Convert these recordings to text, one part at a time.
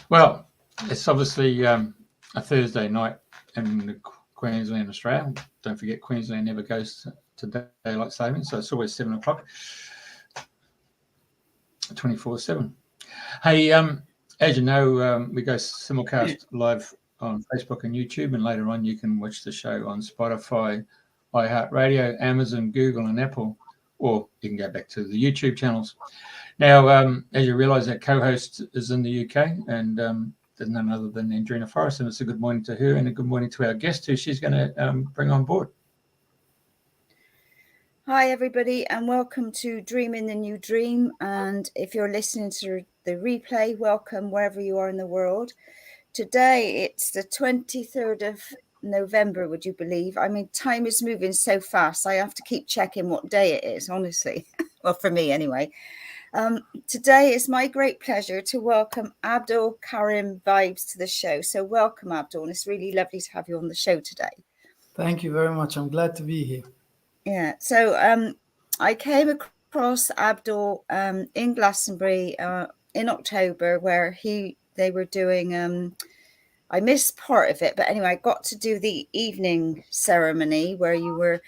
Well, it's obviously a Thursday night in Queensland, Australia. Don't forget, Queensland never goes to daylight saving, so it's always 7 o'clock, 24/7. Hey, as you know, we go simulcast live on Facebook and YouTube, and later on you can watch the show on Spotify, iHeartRadio, Amazon, Google, and Apple, or you can go back to the YouTube channels. Now, as you realise, our co-host is in the UK, and there's none other than Andrena Forrest, and it's a good morning to her and a good morning to our guest who she's going to bring on board. Hi, everybody, and welcome to Dreaming the New Dream. And if you're listening to the replay, welcome wherever you are in the world. Today, it's the 23rd of November, would you believe? I mean, time is moving so fast. I have to keep checking what day it is, honestly. Well, for me anyway. Today it's my great pleasure to welcome Abdul Karim Vibes to the show. So welcome, Abdul, and it's really lovely to have you on the show today. Thank you very much. I'm glad to be here. Yeah, so I came across Abdul in Glastonbury in October, where they were doing. I missed part of it, but anyway, I got to do the evening ceremony where you were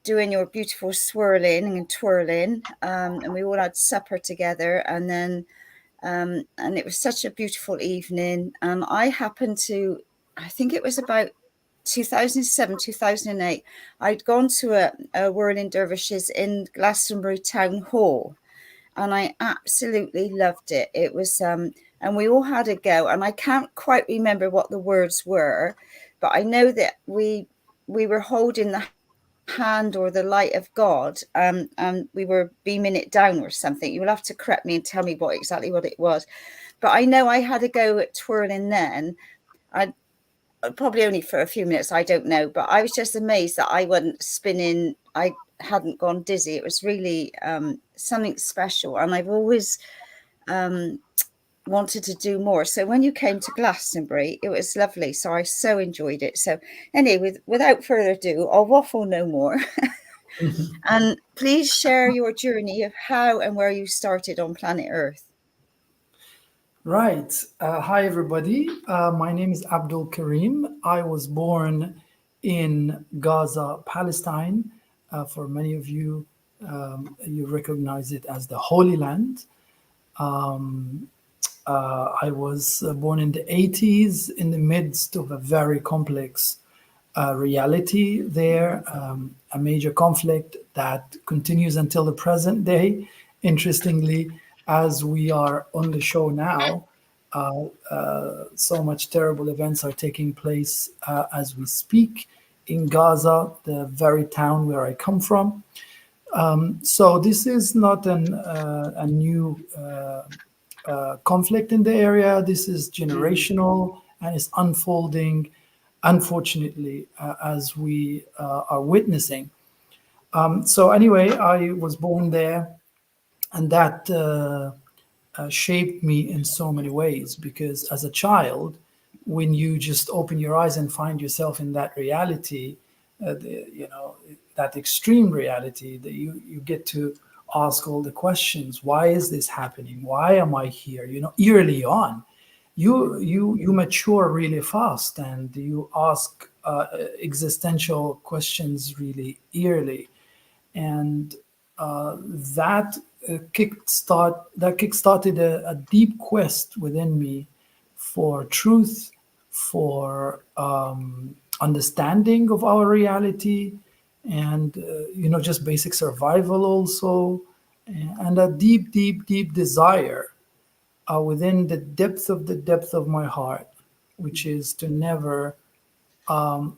doing your beautiful swirling and twirling, and we all had supper together, and then and it was such a beautiful evening. I happened to, I think it was about 2007, 2008, I'd gone to a Whirling Dervishes in Glastonbury Town Hall, and I absolutely loved it. It was, and we all had a go, and I can't quite remember what the words were, but I know that we were holding the hand or the light of God, and we were beaming it down or something. You'll have to correct me and tell me exactly what it was. But I know I had a go at twirling then. I probably only for a few minutes, I don't know, but I was just amazed that I wasn't spinning. I hadn't gone dizzy. It was really something special, and I've always wanted to do more. So when you came to Glastonbury, it was lovely. So I so enjoyed it. So anyway, without further ado, I'll waffle no more. And please share your journey of how and where you started on planet Earth. Right. Hi, everybody. My name is Abdul Karim. I was born in Gaza, Palestine. For many of you, you recognize it as the Holy Land. I was born in the 80s in the midst of a very complex reality there, a major conflict that continues until the present day. Interestingly, as we are on the show now, so much terrible events are taking place as we speak in Gaza, the very town where I come from. So this is not a new conflict in the area. This is generational and it's unfolding, unfortunately, as we are witnessing. So anyway, I was born there, and that shaped me in so many ways, because as a child, when you just open your eyes and find yourself in that reality, that extreme reality, that you get to ask all the questions. Why is this happening? Why am I here? Early on, you mature really fast, and you ask existential questions really early, and that kickstarted a deep quest within me for truth, for understanding of our reality, and just basic survival also, and a deep desire within the depth of my heart, which is to never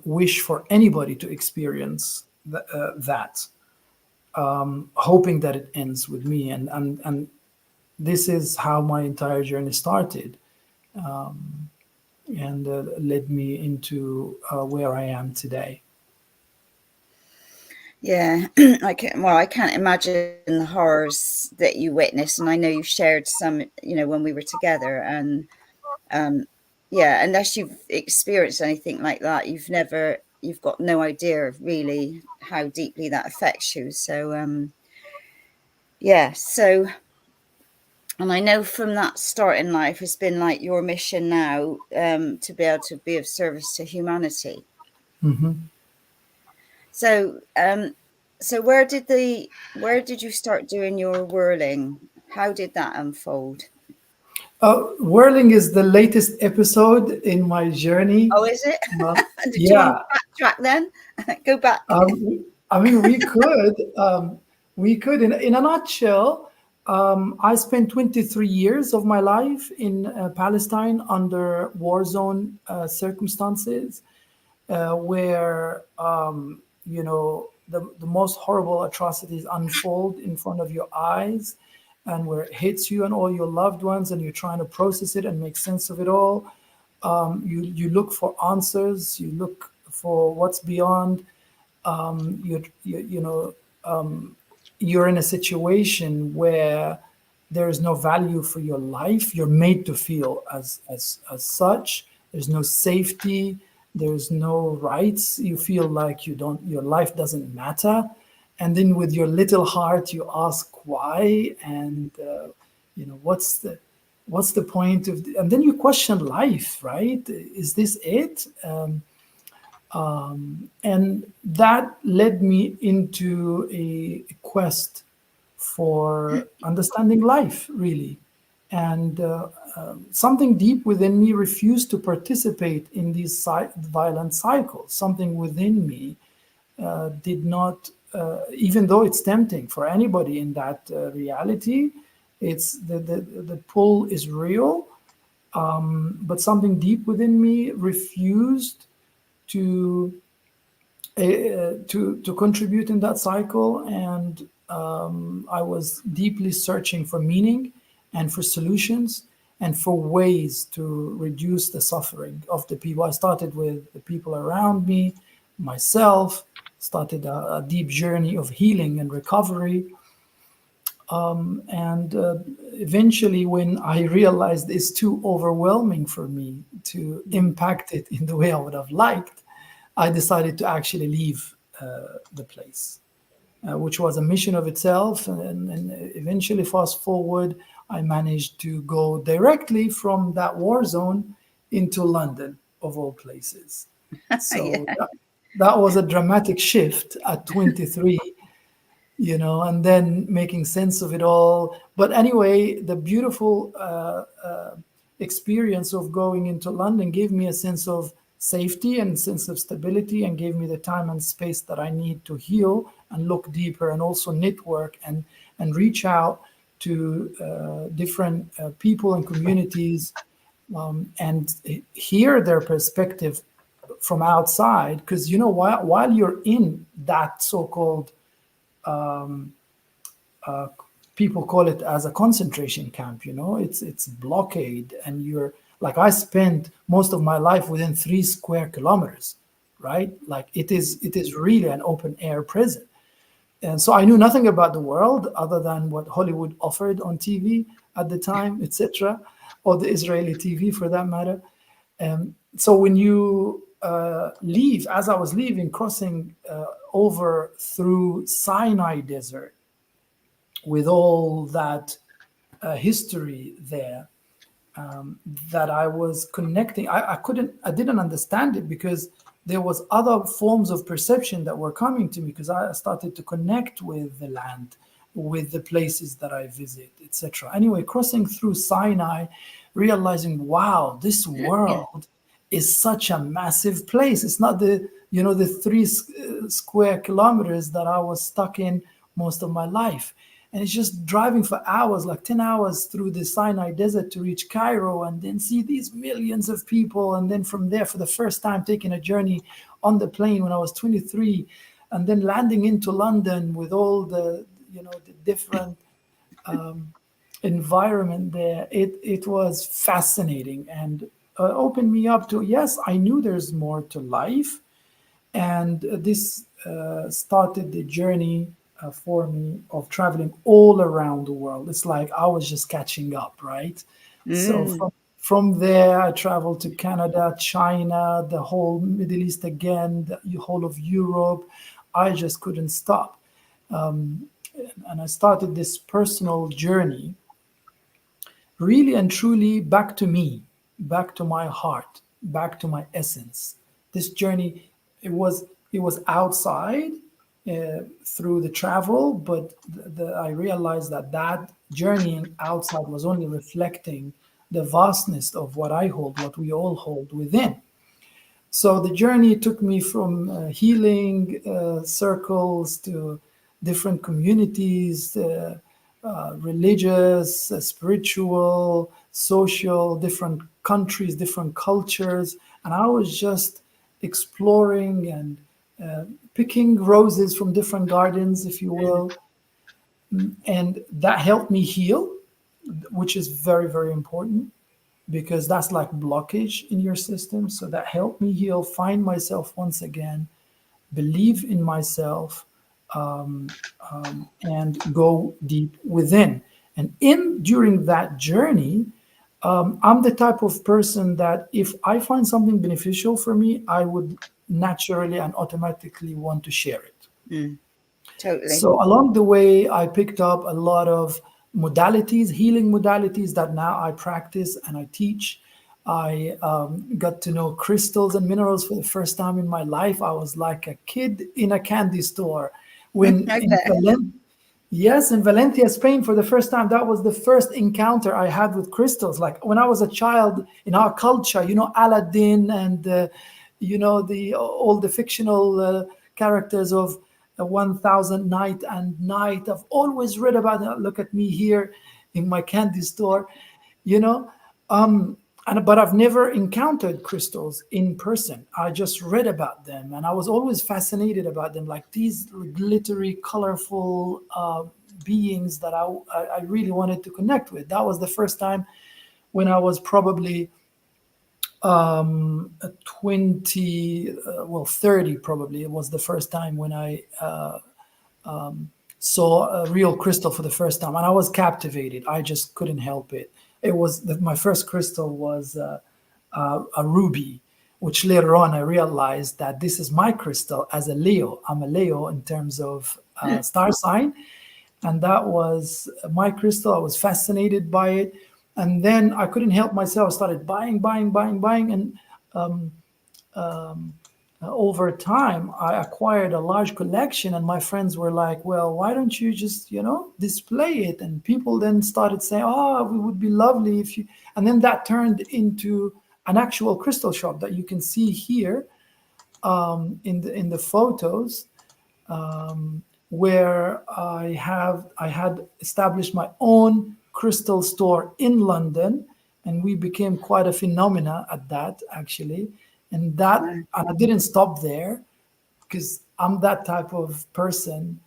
wish for anybody to experience that, hoping that it ends with me, and this is how my entire journey started, and led me into where I am today. Yeah, I can't imagine the horrors that you witnessed, and I know you shared some, when we were together, and unless you've experienced anything like that, you've got no idea of really how deeply that affects you. So so And I know from that start in life, it's been like your mission now, to be able to be of service to humanity. Mm-hmm. So, so where did you start doing your whirling? How did that unfold? Whirling is the latest episode in my journey. Oh, is it? Uh, Did you want yeah. to backtrack then? Go back. I mean, we could. In a nutshell, I spent 23 years of my life in Palestine under war zone circumstances, where the most horrible atrocities unfold in front of your eyes, and where it hits you and all your loved ones, and you're trying to process it and make sense of it all. You look for answers. You look for what's beyond. You're in a situation where there is no value for your life. You're made to feel as such. There's no safety. There's no rights. You feel like your life doesn't matter. And then with your little heart, you ask why, and what's the point of? And then you question life, right? Is this it? And that led me into a quest for understanding life, really. And something deep within me refused to participate in these violent cycles. Something within me did not, even though it's tempting for anybody in that reality, it's the pull is real. But something deep within me refused to contribute in that cycle, and I was deeply searching for meaning and for solutions and for ways to reduce the suffering of the people. I started with the people around me, myself, started a deep journey of healing and recovery. And eventually, when I realized it's too overwhelming for me to impact it in the way I would have liked, I decided to actually leave the place, which was a mission of itself. And eventually, fast forward, I managed to go directly from that war zone into London, of all places. So Yeah. that was a dramatic shift at 23. And then making sense of it all. But anyway, the beautiful experience of going into London gave me a sense of safety and sense of stability, and gave me the time and space that I need to heal and look deeper, and also network and reach out to different people and communities, and hear their perspective from outside. Because while you're in that so-called people call it as a concentration camp, it's blockade, and you're like, I spent most of my life within 3 square kilometers, right? Like it is really an open air prison. And so I knew nothing about the world other than what Hollywood offered on TV at the time, etc., or the Israeli TV for that matter. So when you leave, as I was leaving, crossing over through Sinai Desert, with all that history there, that I was connecting. I didn't understand it, because there was other forms of perception that were coming to me, because I started to connect with the land, with the places that I visit, etc. Anyway, crossing through Sinai, realizing, wow, this world is such a massive place. It's not the 3 square kilometers that I was stuck in most of my life. And it's just driving for hours, like 10 hours through the Sinai Desert to reach Cairo, and then see these millions of people. And then from there, for the first time, taking a journey on the plane when I was 23, and then landing into London with all the different environment there. It was fascinating, and opened me up to, yes, I knew there's more to life. And this started the journey for me of traveling all around the world. It's like I was just catching up, right? So from there, I traveled to Canada, China, the whole Middle East again, the whole of Europe. I just couldn't stop. And I started this personal journey really and truly back to me, back to my heart, back to my essence. This journey, it was outside through the travel, but I realized that journeying outside was only reflecting the vastness of what I hold, what we all hold within. So the journey took me from healing circles to different communities, religious, spiritual, social, different countries, different cultures. And I was just exploring and picking roses from different gardens, if you will. And that helped me heal, which is very, very important, because that's like blockage in your system. So that helped me heal, find myself once again, believe in myself, and go deep within. And during that journey, I'm the type of person that if I find something beneficial for me, I would naturally and automatically want to share it. Totally. So along the way, I picked up a lot of modalities, healing modalities that now I practice and I teach. I got to know crystals and minerals for the first time in my life. I was like a kid in a candy store when in Valencia, Spain, for the first time. That was the first encounter I had with crystals. Like when I was a child in our culture, Aladdin and all the fictional characters of 1000 Night and Night. I've always read about it. Look at me here in my candy store, but I've never encountered crystals in person. I just read about them, and I was always fascinated about them, like these glittery, colorful beings that I really wanted to connect with. That was the first time when I was probably 30 probably. It was the first time when I saw a real crystal for the first time, and I was captivated. I just couldn't help it. It was my first crystal was a ruby, which later on I realized that this is my crystal as a Leo. I'm a Leo in terms of star sign, and that was my crystal. I was fascinated by it. And then I couldn't help myself. I started buying. And over time, I acquired a large collection. And my friends were like, well, why don't you just, display it? And people then started saying, oh, it would be lovely if you... And then that turned into an actual crystal shop that you can see here in the photos, where I had established my own crystal store in London, and we became quite a phenomena at that, actually. And I didn't stop there, because I'm that type of person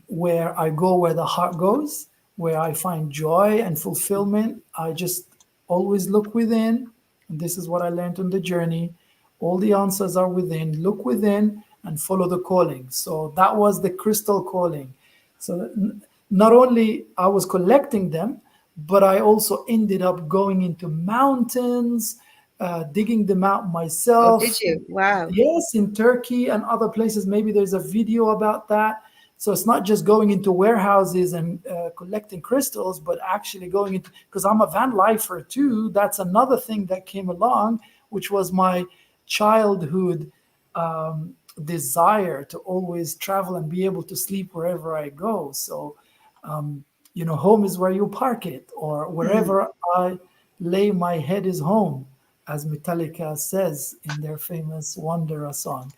where I go where the heart goes, where I find joy and fulfillment. I just always look within, and this is what I learned on the journey. All the answers are within. Look within and follow the calling. So that was the crystal calling. So not only I was collecting them, but I also ended up going into mountains, digging them out myself. Oh, did you? Wow. Yes, in Turkey and other places. Maybe there's a video about that. So it's not just going into warehouses and collecting crystals, but actually going into, because I'm a Vanlifer too. That's another thing that came along, which was my childhood desire to always travel and be able to sleep wherever I go. So, home is where you park it, or wherever I lay my head is home, as Metallica says in their famous Wanderer song.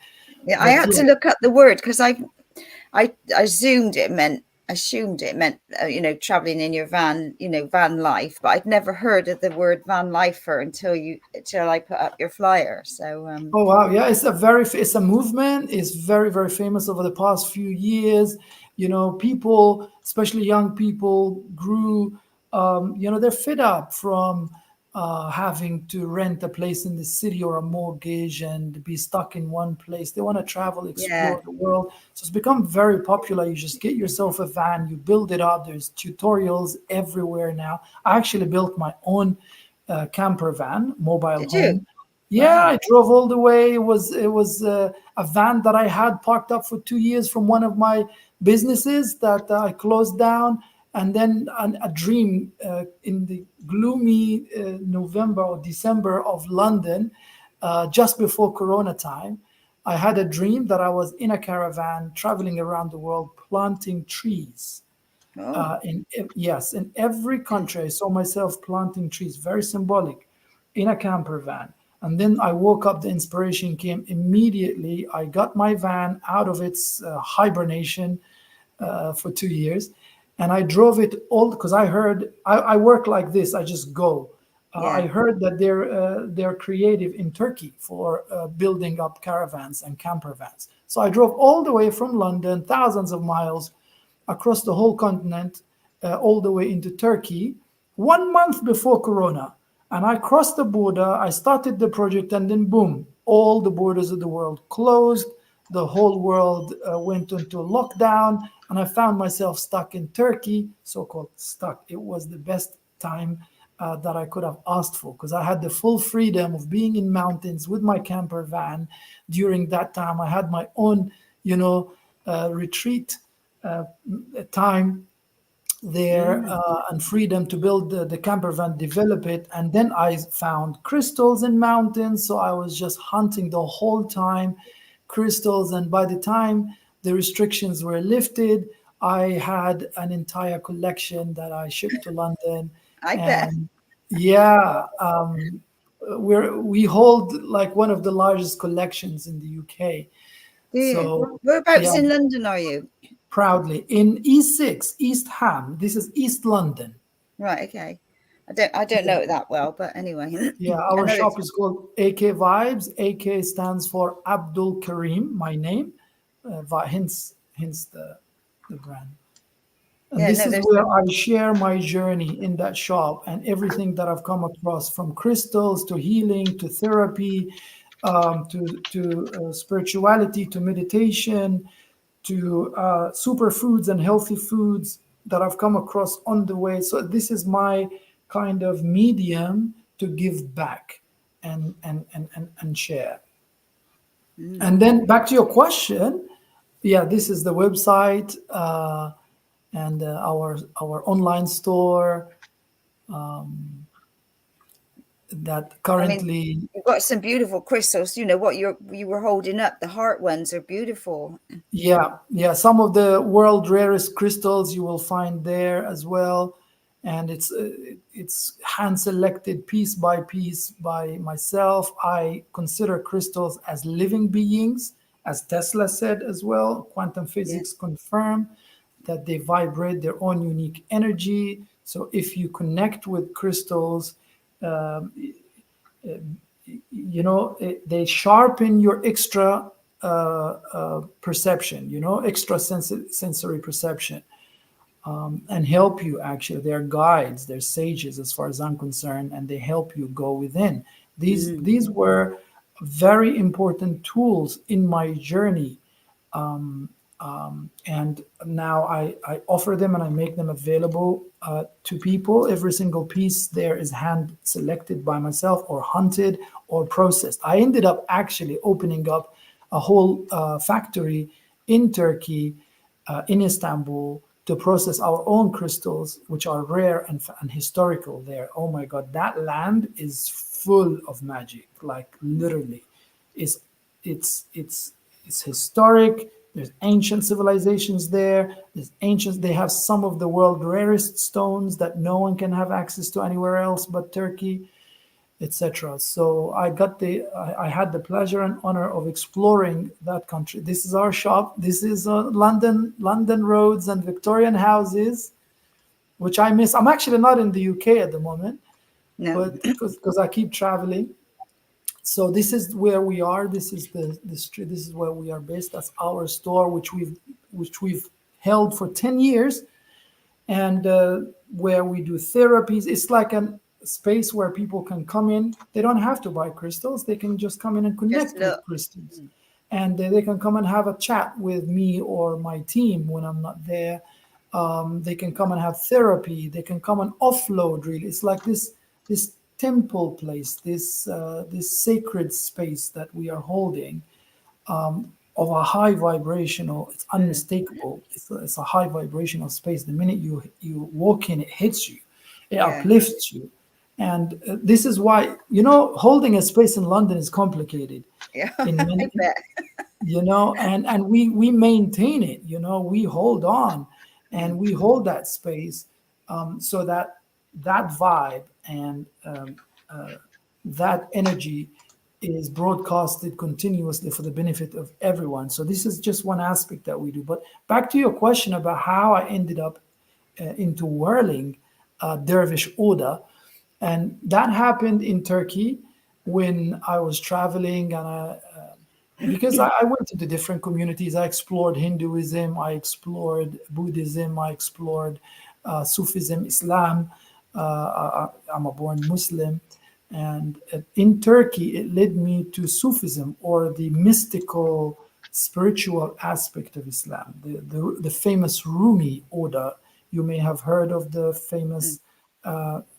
Yeah, I had to look up the word, because I assumed it meant traveling in your van, van life, but I'd never heard of the word Vanlifer until I put up your flyer. So oh wow, yeah, it's a movement. It's very, very famous over the past few years. People, especially young people, grew they're fed up from having to rent a place in the city or a mortgage and be stuck in one place. They want to travel, explore the world. So it's become very popular. You just get yourself a van, you build it up. There's tutorials everywhere now. I actually built my own camper van, mobile Did home. you? Yeah, I drove all the way. It was a van that I had parked up for 2 years from one of my businesses that I closed down. and then a dream in the gloomy November or December of London, just before Corona time. I had a dream that I was in a caravan traveling around the world planting trees. Oh, In every country, I saw myself planting trees, very symbolic, in a camper van. And then I woke up, the inspiration came immediately. I got my van out of its hibernation for 2 years, and I drove it all because I heard, I work like this, I just go. I yeah. heard that they're creative in Turkey for building up caravans and camper vans. So I drove all the way from London, thousands of miles across the whole continent, all the way into Turkey, 1 month before Corona. And I crossed the border, I started the project, and then boom, all the borders of the world closed. The whole world went into lockdown, and I found myself stuck in Turkey, so-called stuck. It was the best time that I could have asked for, because I had the full freedom of being in mountains with my camper van. During that time, I had my own, retreat time there, and freedom to build the camper van, develop it. And then I found crystals in mountains, so I was just hunting the whole time crystals. And by the time the restrictions were lifted, I had an entire collection that I shipped to London. I bet. And yeah, we hold like one of the largest collections in the UK. Do you? So Whereabouts yeah, in London are you? proudly in E6, East Ham. This is East London. Right. Okay. I don't know it that well, but anyway. Yeah, I our know shop it's- is called AK Vibes. AK stands for Abdul Karim, my name, hence the brand. And Yeah, this no, is there's where I share my journey in that shop and everything that I've come across, from crystals to healing to therapy, to spirituality, to meditation, to superfoods and healthy foods that I've come across on the way. So this is my kind of medium to give back and share. And then back to your question, yeah, this is the website and our online store that currently. you've got some beautiful crystals. You know what you were holding up. The heart ones are beautiful. Yeah, some of the world rarest crystals you will find there as well, and it's hand selected piece by piece by myself. I consider crystals as living beings, as Tesla said as well. Quantum physics confirm that they vibrate their own unique energy. So if you connect with crystals, they sharpen your extra perception, extra sensory perception, and help you. Actually, they're guides, they're sages as far as I'm concerned, and they help you go within. These were very important tools in my journey, and now I offer them and I make them available to people. Every single piece there is hand selected by myself, or hunted, or processed. I ended up actually opening up a whole factory in Turkey, in Istanbul, to process our own crystals, which are rare and historical there. Oh my God, that land is full of magic. Like literally, it's historic. There's ancient civilizations there. They have some of the world's rarest stones that no one can have access to anywhere else but Turkey, etc. So I had the pleasure and honor of exploring that country. This is our shop. This is London roads and Victorian houses, which I miss. I'm actually not in the UK at the moment, but because I keep traveling. So this is where we are. This is the street. This is where we are based. That's our store, which we've held for 10 years, and where we do therapies. It's like a space where people can come in. They don't have to buy crystals. They can just come in and connect with crystals, and they can come and have a chat with me or my team when I'm not there. They can come and have therapy. They can come and offload. Really, it's like this temple place, this sacred space that we are holding, of a high vibrational. It's unmistakable. It's a high vibrational space. The minute you walk in, it hits you, it uplifts you. And this is why, holding a space in London is complicated. Yeah, In many, I bet. and we maintain it. We hold on, and we hold that space, so that vibe and that energy is broadcasted continuously for the benefit of everyone. So this is just one aspect that we do. But back to your question about how I ended up into whirling dervish order, and that happened in Turkey when I was traveling, and because I went to the different communities. I explored Hinduism, I explored Buddhism, I explored Sufism, Islam. I'm a born Muslim. And in Turkey, it led me to Sufism, or the mystical, spiritual aspect of Islam, the famous Rumi order. You may have heard of the famous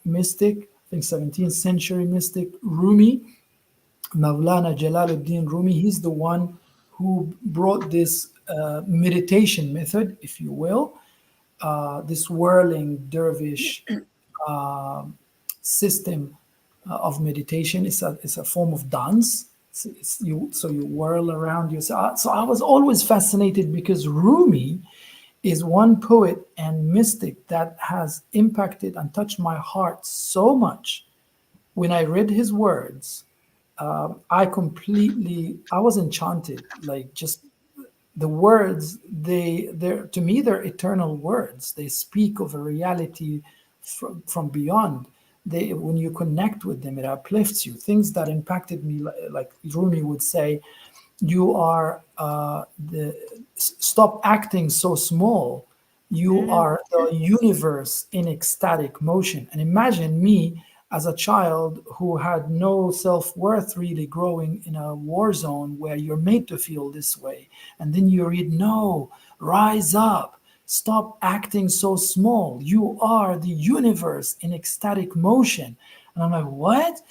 mystic, I think 17th century mystic, Rumi, Mawlana Jalaluddin Rumi. He's the one who brought this meditation method, if you will, this whirling dervish system of meditation. It's a form of dance. You whirl around yourself. So I was always fascinated, because Rumi is one poet and mystic that has impacted and touched my heart so much. When I read his words, I was enchanted. Like, just the words, they're to me, they're eternal words. They speak of a reality from beyond. When you connect with them, it uplifts you. Things that impacted me, like Rumi would say, you are stop acting so small. You are the universe in ecstatic motion. And imagine me as a child who had no self-worth, really growing in a war zone where you're made to feel this way. And then you read, no, rise up, stop acting so small. You are the universe in ecstatic motion. And I'm like, what?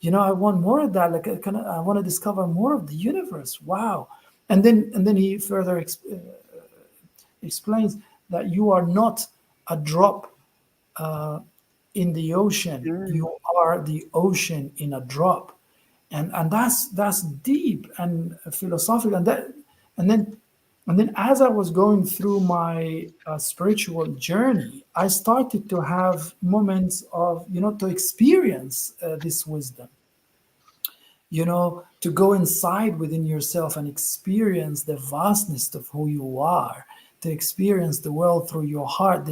I want more of that. Like, I want to discover more of the universe. Wow. And then he further explains that you are not a drop in the ocean. You are the ocean in a drop. And that's deep and philosophical. And then as I was going through my spiritual journey, I started to have moments of, to experience this wisdom, to go inside within yourself and experience the vastness of who you are, to experience the world through your heart.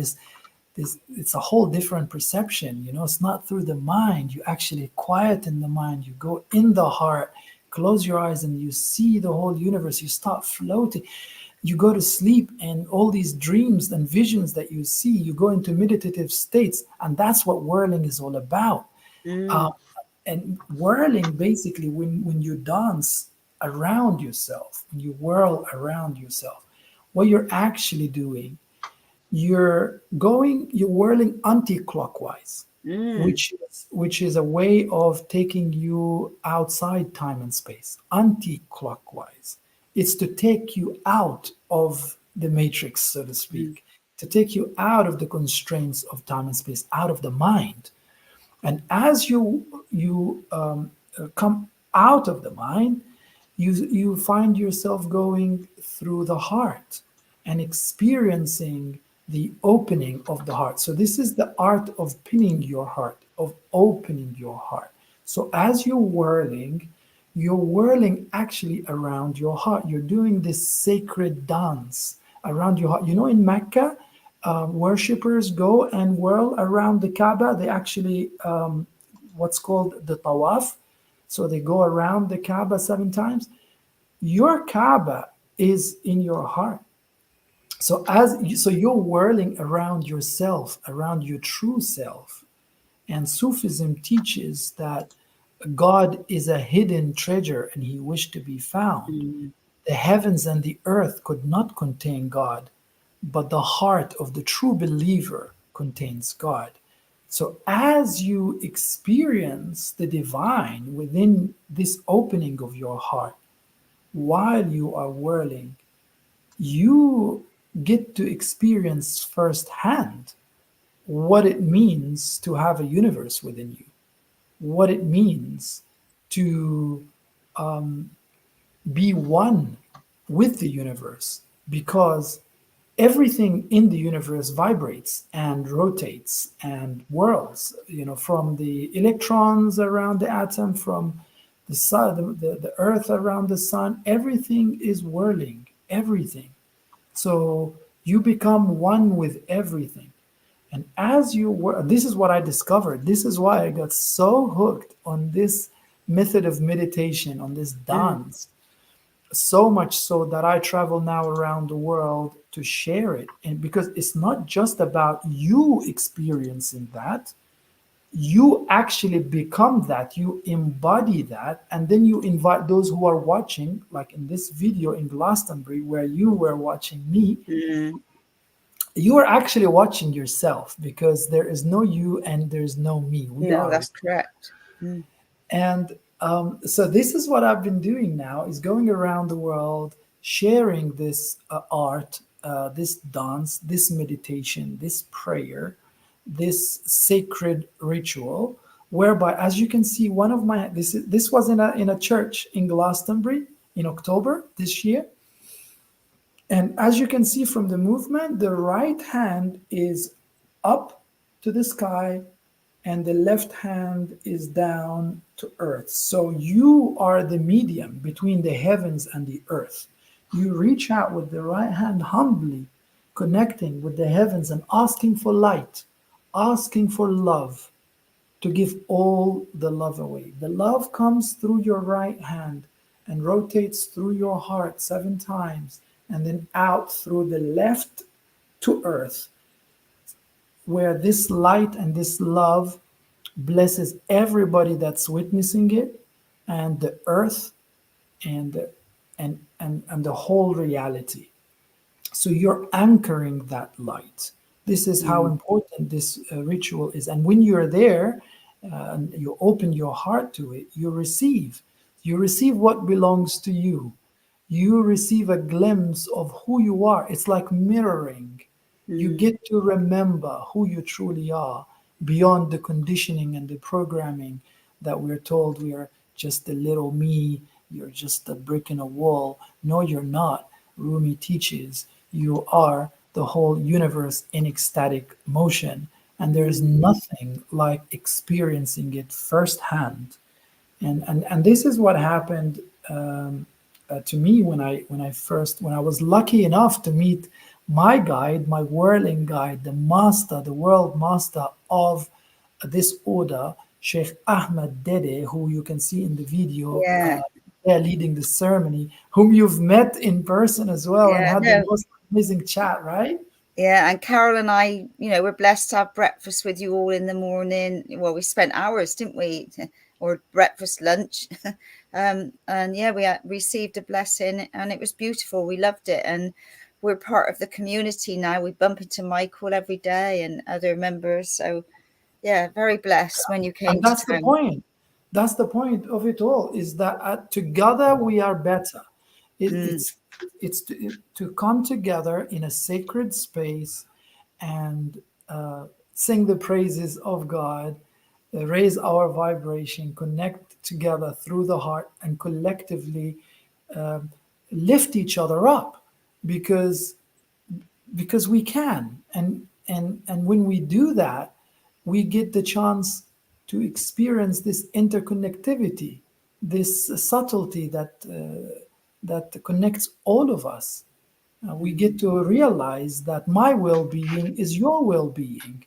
It's a whole different perception. It's not through the mind. You actually quieten the mind. You go in the heart, close your eyes, and you see the whole universe. You start floating. You go to sleep, and all these dreams and visions that you see, you go into meditative states, and that's what whirling is all about. And whirling, basically, when you dance around yourself, when you whirl around yourself, what you're actually doing, you're whirling anti-clockwise, which is a way of taking you outside time and space. Anti-clockwise, it's to take you out of the matrix, so to speak, to take you out of the constraints of time and space, out of the mind. And as you come out of the mind, you find yourself going through the heart and experiencing the opening of the heart. So this is the art of pinning your heart, of opening your heart. So as you're whirling actually around your heart. You're doing this sacred dance around your heart. In Mecca, worshippers go and whirl around the Kaaba. They actually, what's called the tawaf. So they go around the Kaaba 7 times. Your Kaaba is in your heart. So you're whirling around yourself, around your true self. And Sufism teaches that God is a hidden treasure and he wished to be found. The heavens and the earth could not contain God, but the heart of the true believer contains God. So as you experience the divine within this opening of your heart, while you are whirling, you get to experience firsthand what it means to have a universe within you, what it means to be one with the universe, because everything in the universe vibrates and rotates and whirls, from the electrons around the atom, from the sun, the earth around the sun, everything is whirling, everything. So you become one with everything. And as you were, this is what I discovered. This is why I got so hooked on this method of meditation, on this dance, so much so that I travel now around the world to share it. And because it's not just about you experiencing that, you actually become that, you embody that, and then you invite those who are watching, like in this video in Glastonbury, where you were watching me. You are actually watching yourself, because there is no you and there's no me. That's correct. And so this is what I've been doing now, is going around the world, sharing this art, this dance, this meditation, this prayer, this sacred ritual, whereby, as you can see, one of my, this was in a church in Glastonbury in October this year. And as you can see from the movement, the right hand is up to the sky and the left hand is down to earth. So you are the medium between the heavens and the earth. You reach out with the right hand humbly, connecting with the heavens and asking for light, asking for love, to give all the love away. The love comes through your right hand and rotates through your heart 7 times, and then out through the left to earth, where this light and this love blesses everybody that's witnessing it, and the earth and the whole reality. So you're anchoring that light. This is how important this ritual is. And when you're there, and you open your heart to it, you receive what belongs to you. You receive a glimpse of who you are. It's like mirroring. You get to remember who you truly are, beyond the conditioning and the programming that we're told we are just a little me, you're just a brick in a wall. No, you're not. Rumi teaches you are the whole universe in ecstatic motion, and there is nothing like experiencing it firsthand. And this is what happened to me when I was lucky enough to meet my guide, my whirling guide, the master, the world master of this order, Sheikh Ahmed Dede, who you can see in the video, leading the ceremony, whom you've met in person as well, and had the most amazing chat, right? Yeah, and Carol and I, we're blessed to have breakfast with you all in the morning. Well, we spent hours, didn't we? Or breakfast, lunch. And we received a blessing, and it was beautiful. We loved it. And we're part of the community now. We bump into Michael every day and other members. So, yeah, very blessed when you came and that's to town. the point. That's the point of it all, is that together we are better. It's to come together in a sacred space and sing the praises of God, raise our vibration, connect together through the heart, and collectively lift each other up, because we can. And when we do that, we get the chance to experience this interconnectivity, this subtlety that connects all of us. We get to realize that my well-being is your well-being.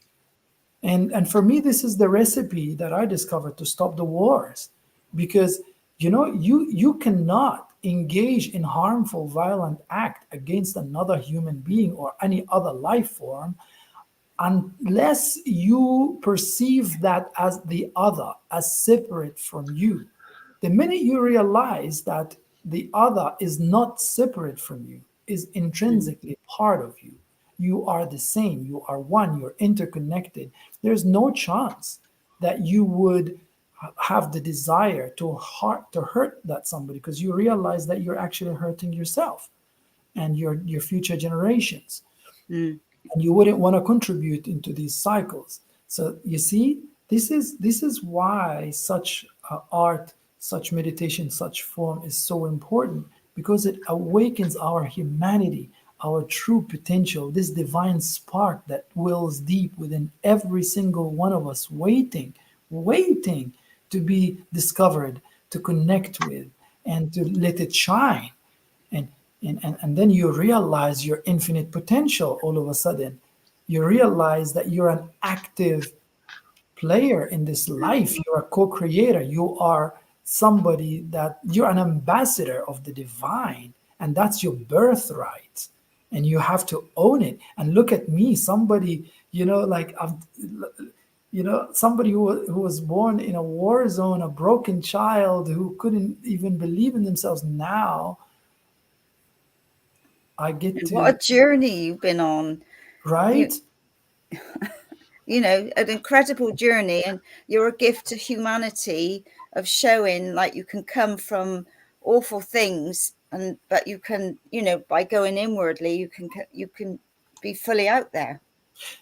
And for me, this is the recipe that I discovered to stop the wars. Because, you cannot engage in harmful, violent act against another human being or any other life form unless you perceive that as the other, as separate from you. The minute you realize that the other is not separate from you, is intrinsically part of you, you are the same, you are one, you're interconnected, there's no chance that you would have the desire to hurt that somebody, because you realize that you're actually hurting yourself and your future generations. And you wouldn't want to contribute into these cycles. So you see, this is why such art, such meditation, such form is so important, because it awakens our humanity, our true potential, this divine spark that wells deep within every single one of us, waiting to be discovered, to connect with, and to let it shine. And then you realize your infinite potential all of a sudden. You realize that you're an active player in this life. You're a co-creator. You are somebody that you're an ambassador of the divine, and that's your birthright. And you have to own it. And look at me, somebody, somebody who was born in a war zone, a broken child who couldn't even believe in themselves. Now I get to... What a journey you've been on. Right? An incredible journey, and you're a gift to humanity of showing like you can come from awful things, but you can, by going inwardly, you can be fully out there.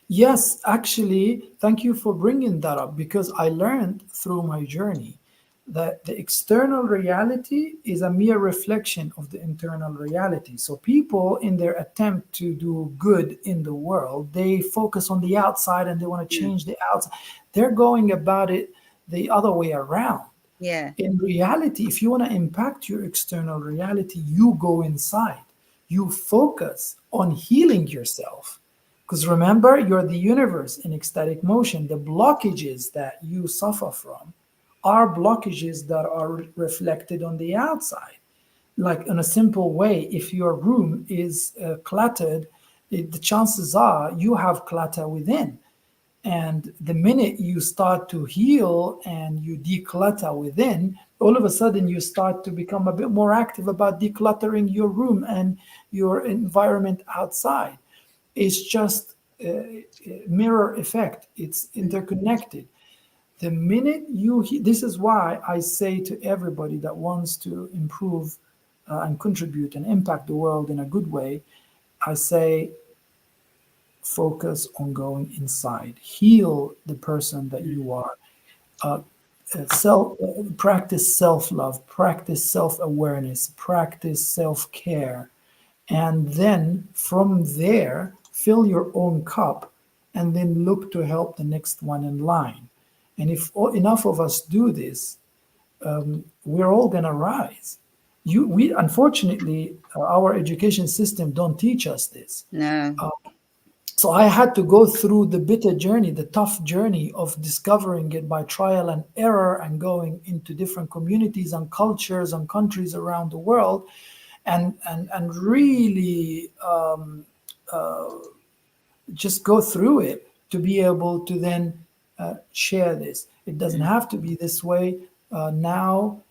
Yes, actually, thank you for bringing that up, because I learned through my journey that the external reality is a mere reflection of the internal reality. So people, in their attempt to do good in the world, they focus on the outside and they want to change the outside. They're going about it the other way around. Yeah. In reality, if you want to impact your external reality, you go inside. You focus on healing yourself. Because remember, you're the universe in ecstatic motion. The blockages that you suffer from are blockages that are reflected on the outside. Like in a simple way, if your room is cluttered, the chances are you have clutter within. And the minute you start to heal and you declutter within, all of a sudden you start to become a bit more active about decluttering your room and your environment outside. It's just a mirror effect. It's interconnected. The minute this is why I say to everybody that wants to improve and contribute and impact the world in a good way, I say, focus on going inside, heal the person that you are, practice self-love, practice self-awareness, practice self-care, and then from there, fill your own cup, and then look to help the next one in line. And if enough of us do this, we're all going to rise. We unfortunately, our education system don't teach us this. No. So I had to go through the bitter journey, the tough journey of discovering it by trial and error, and going into different communities and cultures and countries around the world, and really just go through it to be able to then share this. It doesn't have to be this way. Now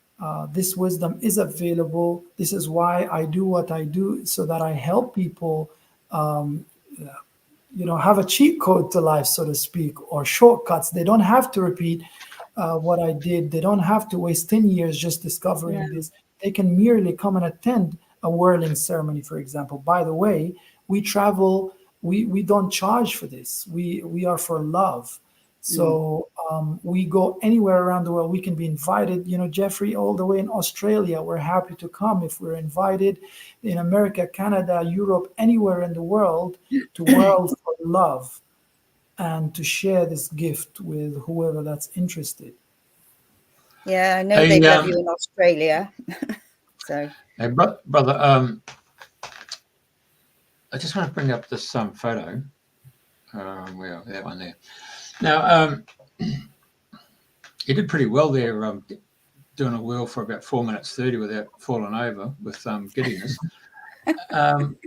this wisdom is available. This is why I do what I do, so that I help people have a cheat code to life, so to speak, or shortcuts. They don't have to repeat what I did. They don't have to waste 10 years just discovering this. They can merely come and attend a whirling ceremony, for example. By the way, we travel, we don't charge for this. We are for love. So we go anywhere around the world. We can be invited, Jeffrey, all the way in Australia. We're happy to come if we're invited. In America, Canada, Europe, anywhere in the world, to World for Love, and to share this gift with whoever that's interested. Yeah, I know they love you in Australia. So, hey, brother, I just want to bring up this photo. Well, that one there. Now, he did pretty well there, doing a whirl for about 4 minutes 30 without falling over with giddiness. I'm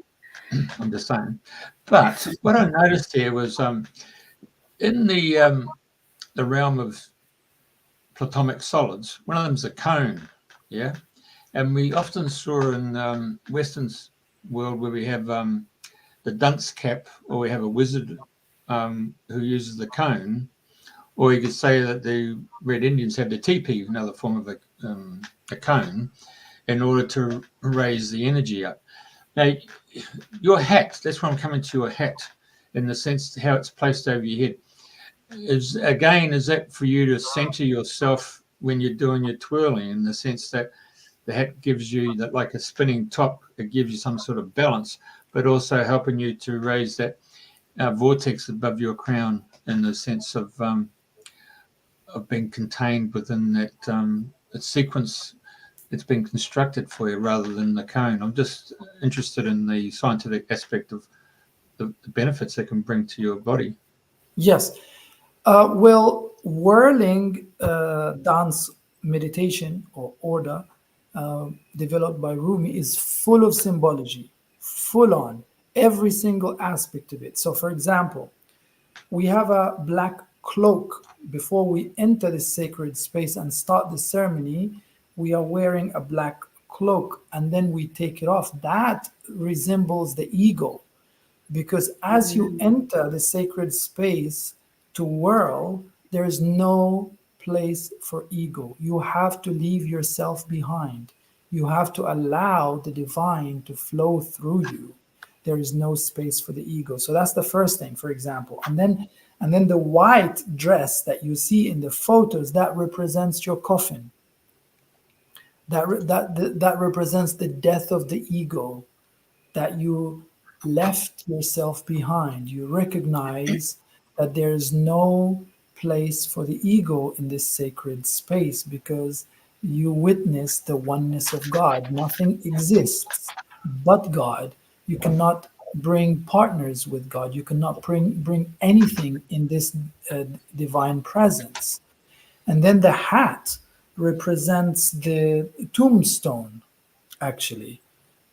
just saying. But what I noticed here was in the realm of platonic solids, one of them's a cone, yeah? And we often saw in Western world where we have the dunce cap, or we have a wizard who uses the cone, Or you could say that the Red Indians have the teepee, another form of a cone, in order to raise the energy up. Now, your hat, that's where I'm coming to your hat, in the sense how it's placed over your head. Is that for you to center yourself when you're doing your twirling, in the sense that the hat gives you that, like a spinning top, it gives you some sort of balance, but also helping you to raise that vortex above your crown, in the sense of being contained within that sequence it's been constructed for you, rather than the cone. I'm just interested in the scientific aspect of the benefits it can bring to your body. Yes. Well, whirling dance meditation or order developed by Rumi is full of symbology, full on, every single aspect of it. So, for example, we have a black cloak. Before we enter the sacred space and start the ceremony, we are wearing a black cloak, and then we take it off. That resembles the ego, because as you enter the sacred space to whirl, there is no place for ego. You have to leave yourself behind. You have to allow the divine to flow through you. There is no space for the ego. So that's the first thing, for example. And then the white dress that you see in the photos, that represents your coffin. That represents the death of the ego, that you left yourself behind. You recognize that there is no place for the ego in this sacred space, because you witness the oneness of God. Nothing exists but God. You cannot bring partners with God. You cannot bring anything in this divine presence. And then the hat represents the tombstone, actually,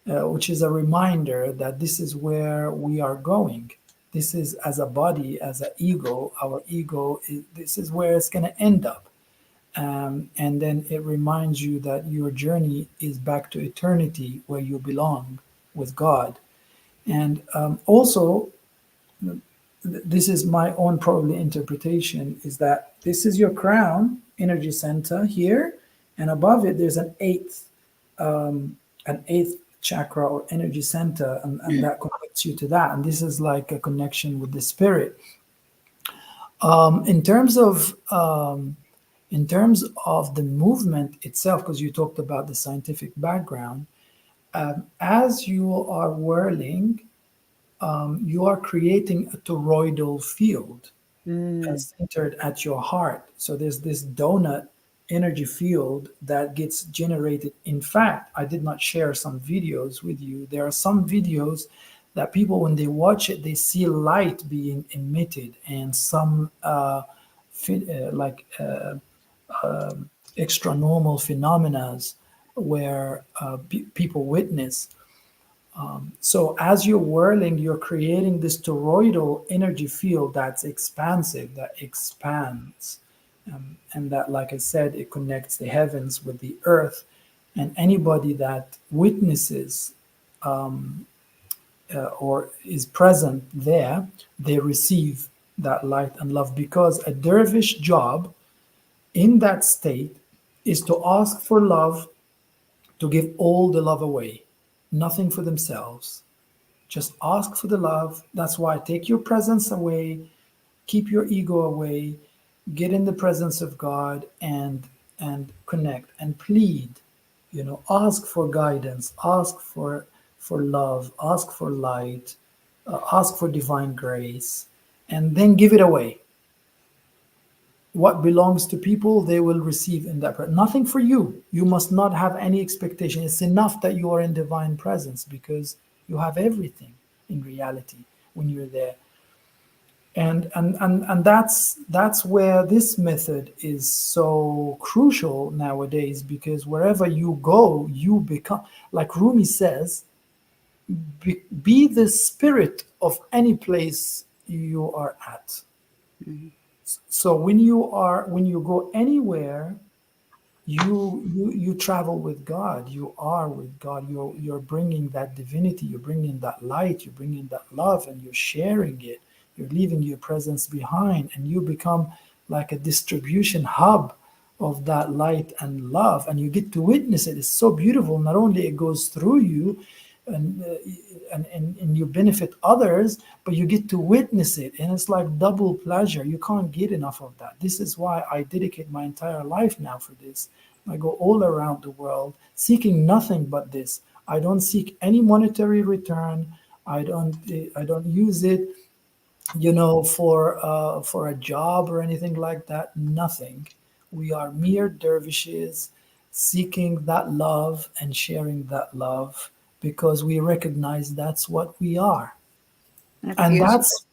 which is a reminder that this is where we are going. This is, as a body, as an ego, our ego, this is where it's going to end up. And then it reminds you that your journey is back to eternity, where you belong with God. And also, this is my own probably interpretation, is that this is your crown, energy center here, and above it there's an eighth chakra or energy center, and that connects you to that. And this is like a connection with the spirit. In terms of the movement itself, because you talked about the scientific background, as you are whirling, you are creating a toroidal field centered at your heart. So there's this donut energy field that gets generated. In fact, I did not share some videos with you. There are some videos that people, when they watch it, they see light being emitted, and some extra normal phenomena where people witness. So as you're whirling, you're creating this toroidal energy field that's expansive, that expands. And that, like I said, it connects the heavens with the earth. And anybody that witnesses or is present there, they receive that light and love, because a dervish job in that state is to ask for love, to give all the love away, nothing for themselves. Just ask for the love. That's why take your presence away, keep your ego away, get in the presence of God and connect and plead. Ask for guidance, ask for love, ask for light, ask for divine grace, and then give it away. What belongs to people, they will receive in that. Nothing for you. You must not have any expectation. It's enough that you are in divine presence, because you have everything in reality when you're there. And that's where this method is so crucial nowadays, because wherever you go, you become, like Rumi says, be the spirit of any place you are at. Mm-hmm. So when you go anywhere, you travel with God. You are with God. You're bringing that divinity. You're bringing that light. You're bringing that love, and you're sharing it. You're leaving your presence behind, and you become like a distribution hub of that light and love, and you get to witness it. It's so beautiful. Not only it goes through you and you benefit others, but you get to witness it, and it's like double pleasure. You can't get enough of that. This is why I dedicate my entire life now for this. I go all around the world seeking nothing but this. I don't seek any monetary return. I don't use it, for a job or anything like that. Nothing. We are mere dervishes seeking that love and sharing that love, because we recognize that's what we are. And that's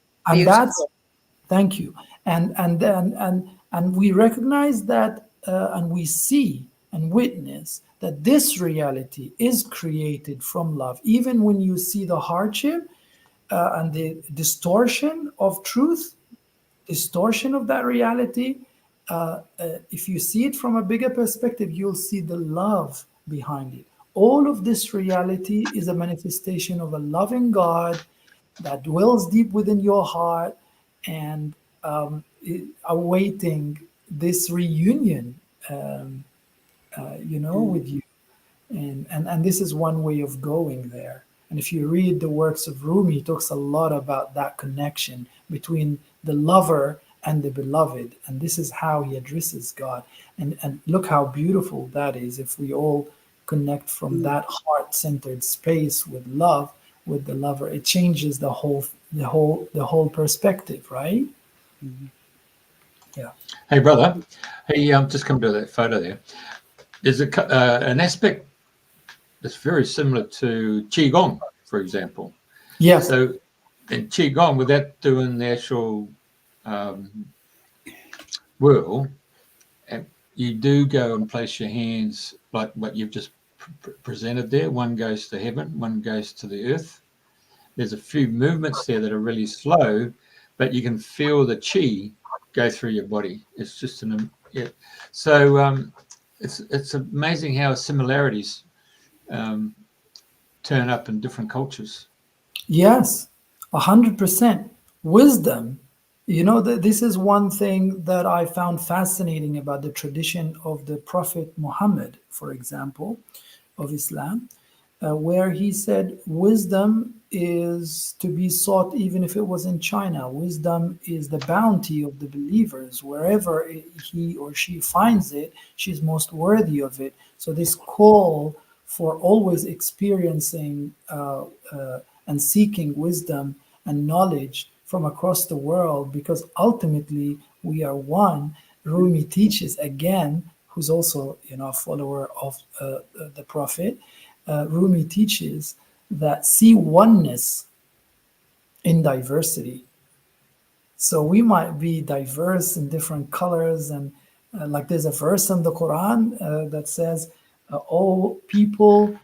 thank you. And we recognize that, and we see and witness that this reality is created from love. Even when you see the hardship and the distortion of truth, distortion of that reality, if you see it from a bigger perspective, you'll see the love behind it. All of this reality is a manifestation of a loving God that dwells deep within your heart and awaiting this reunion, with you. And this is one way of going there. And if you read the works of Rumi, he talks a lot about that connection between the lover and the beloved. And this is how he addresses God. And look how beautiful that is. If we all connect from that heart-centered space with love, with the lover, it changes the whole perspective, right? Mm-hmm. Yeah. Hey, brother. Hey, just come to that photo there. There's an aspect that's very similar to Qigong, for example. Yes. So in Qigong, without doing the actual whirl, you do go and place your hands like what you've just presented there. One goes to heaven, one goes to the earth. There's a few movements there that are really slow, but you can feel the chi go through your body. It's just So it's amazing how similarities turn up in different cultures. Yes, 100%. Wisdom. This is one thing that I found fascinating about the tradition of the Prophet Muhammad, for example, of Islam, where he said wisdom is to be sought even if it was in China. Wisdom is the bounty of the believers. Wherever he or she finds it, she's most worthy of it. So this call for always experiencing and seeking wisdom and knowledge from across the world, because ultimately we are one. Rumi teaches again, who's also a follower of the Prophet. Rumi teaches that see oneness in diversity. So we might be diverse in different colors, and like there's a verse in the Quran that says, "Oh people,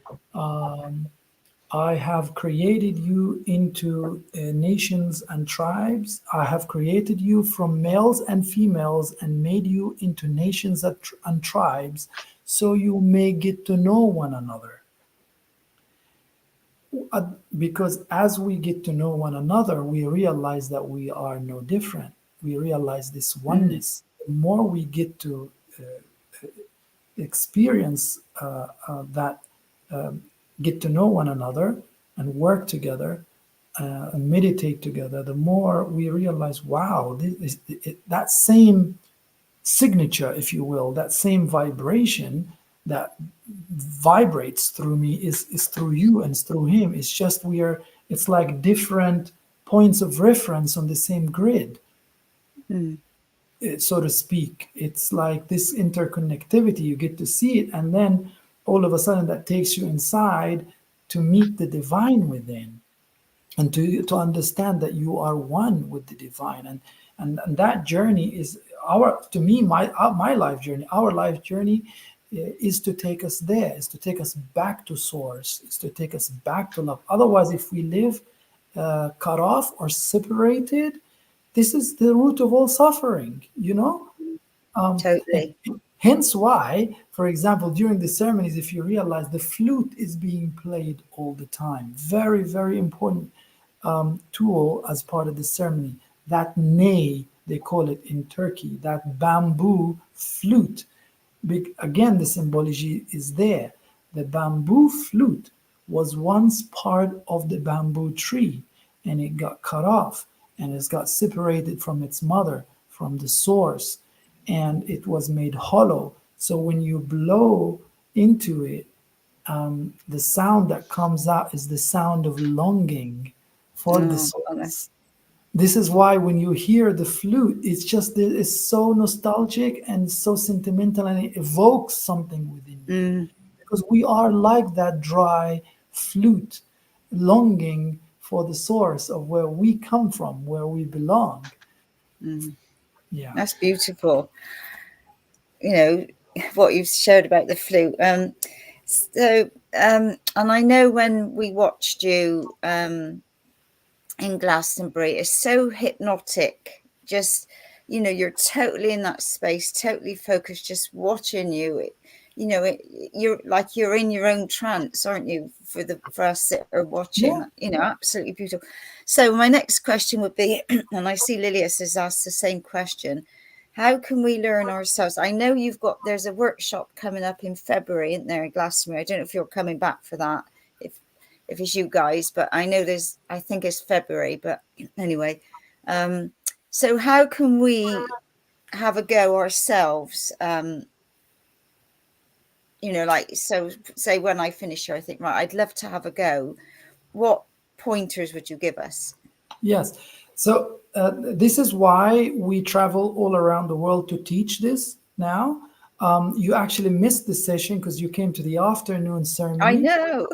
I have created you into nations and tribes. I have created you from males and females and made you into nations and tribes, so you may get to know one another." Because as we get to know one another, we realize that we are no different. We realize this oneness. The more we get to experience that, get to know one another and work together and meditate together, the more we realize, wow, that same signature, if you will, that same vibration that vibrates through me is through you and it's through him. It's just it's like different points of reference on the same grid, so to speak. It's like this interconnectivity. You get to see it, and then all of a sudden that takes you inside to meet the divine within, and to understand that you are one with the divine. And that journey is my life journey. Our life journey is to take us there, is to take us back to source, is to take us back to love. Otherwise, if we live cut off or separated, this is the root of all suffering, Totally. Hence why, for example, during the ceremonies, if you realize the flute is being played all the time, very, very important tool as part of the ceremony. that ney, they call it in Turkey, that bamboo flute. Again, the symbology is there. The bamboo flute was once part of the bamboo tree, and it got cut off, and it's got separated from its mother, from the source, and it was made hollow. So when you blow into it, the sound that comes out is the sound of longing for the source. This is why when you hear the flute, it's so nostalgic and so sentimental, and it evokes something within you. Because we are like that dry flute, longing for the source of where we come from, where we belong. Yeah, that's beautiful. You know what you've shared about the flute. So, and I know when we watched you in Glastonbury, it's so hypnotic. Just, you know, you're totally in that space, totally focused, just watching you. You know, you're like you're in your own trance, aren't you? For us that are watching, you know, absolutely beautiful. So my next question would be, and I see Lilius has asked the same question: how can we learn ourselves? I know there's a workshop coming up in February, isn't there, in Glastonbury? I don't know if you're coming back for that, if it's you guys, but I know I think it's February, but anyway. So how can we have a go ourselves? You know, like, so say when I finish here, I think, right, I'd love to have a go. What pointers would you give us? Yes. So this is why we travel all around the world to teach this now. You actually missed the session because you came to the afternoon ceremony. I know.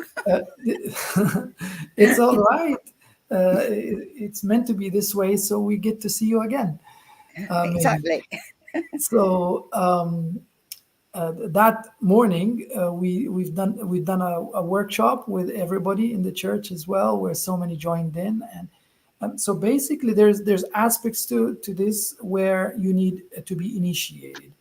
It's all right. It's meant to be this way, so we get to see you again. Exactly. So that morning, we've done a workshop with everybody in the church as well, where so many joined in, and so basically there's aspects to this where you need to be initiated.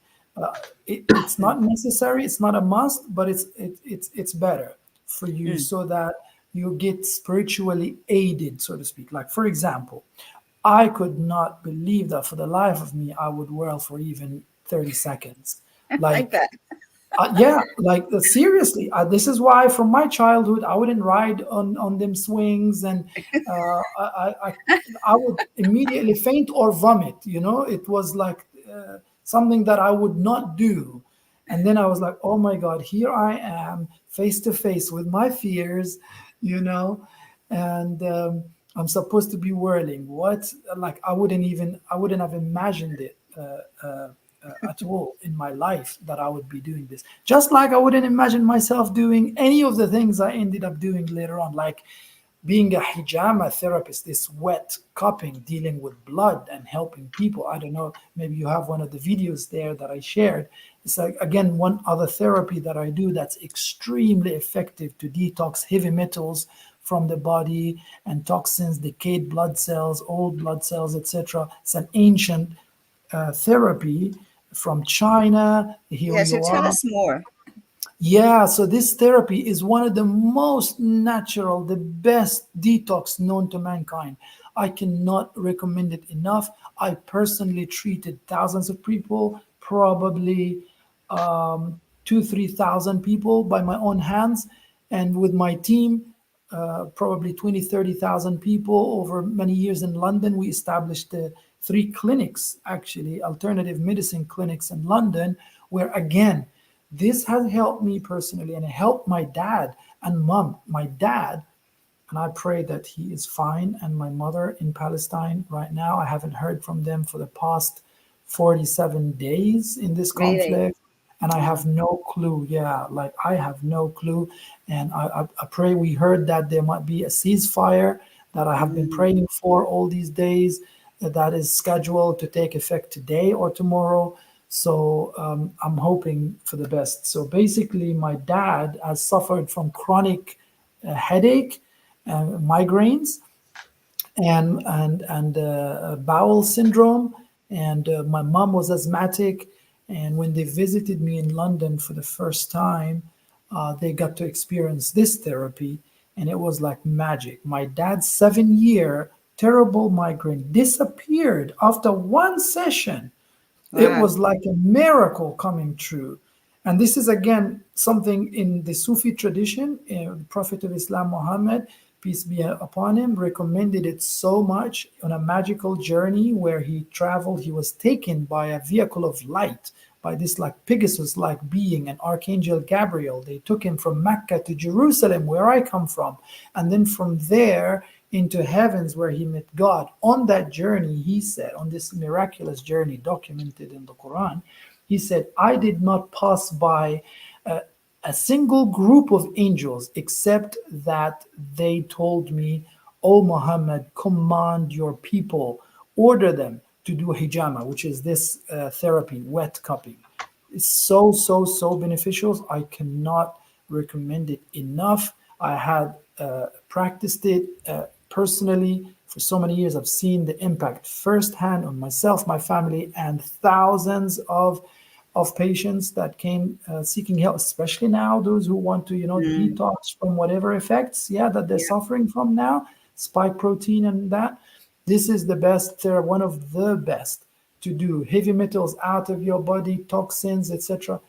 It's not necessary, it's not a must, but it's better for you so that you get spiritually aided, so to speak. Like, for example, I could not believe that for the life of me I would whirl for even 30 seconds. Like, seriously, this is why from my childhood I wouldn't ride on them swings, and I would immediately faint or vomit. You know, it was like something that I would not do. And then I was like, oh my God, here I am face to face with my fears, you know, and I'm supposed to be whirling. I wouldn't have imagined it at all in my life that I would be doing this. Just like I wouldn't imagine myself doing any of the things I ended up doing later on, like being a hijama therapist, this wet cupping, dealing with blood and helping people. I don't know, maybe you have one of the videos there that I shared. It's like, again, one other therapy that I do that's extremely effective to detox heavy metals from the body and toxins, decayed blood cells, old blood cells, etc. It's an ancient therapy from China. Here yeah, so tell us more. Yeah, so this therapy is one of the most natural, the best detox known to mankind. I cannot recommend it enough. I personally treated thousands of people, probably 2,000-3,000 people by my own hands, and with my team, probably 20,000-30,000 people over many years in London. We established 3 clinics, actually, alternative medicine clinics in London, where, again, this has helped me personally, and it helped my dad and mom. My dad, and I pray that he is fine, and my mother in Palestine right now. I haven't heard from them for the past 47 days in this conflict. Really? And I have no clue. Yeah, like I have no clue. And I pray. We heard that there might be a ceasefire that I have been praying for all these days, that is scheduled to take effect today or tomorrow. So I'm hoping for the best. So basically, my dad has suffered from chronic headache, migraines, and bowel syndrome. And my mom was asthmatic. And when they visited me in London for the first time, they got to experience this therapy. And it was like magic. My dad's 7-year terrible migraine disappeared after one session. It Wow. was like a miracle coming true. And this is again something in the Sufi tradition. The Prophet of Islam, Muhammad, peace be upon him, recommended it so much on a magical journey where he traveled. He was taken by a vehicle of light, by this like Pegasus-like being, an Archangel Gabriel. They took him from Mecca to Jerusalem, where I come from, and then from there into heavens where he met God. On that journey, he said, on this miraculous journey documented in the Quran, he said, I did not pass by a single group of angels except that they told me, O Muhammad, command your people, order them to do hijama, which is this therapy, wet cupping. It's so, so, so beneficial. I cannot recommend it enough. I had practiced it personally for so many years. I've seen the impact firsthand on myself, my family, and thousands of patients that came seeking help, especially now those who want to, detox from whatever effects, that they're suffering from now, spike protein and that. This is the best therapy, one of the best to do. Heavy metals out of your body, toxins, etc.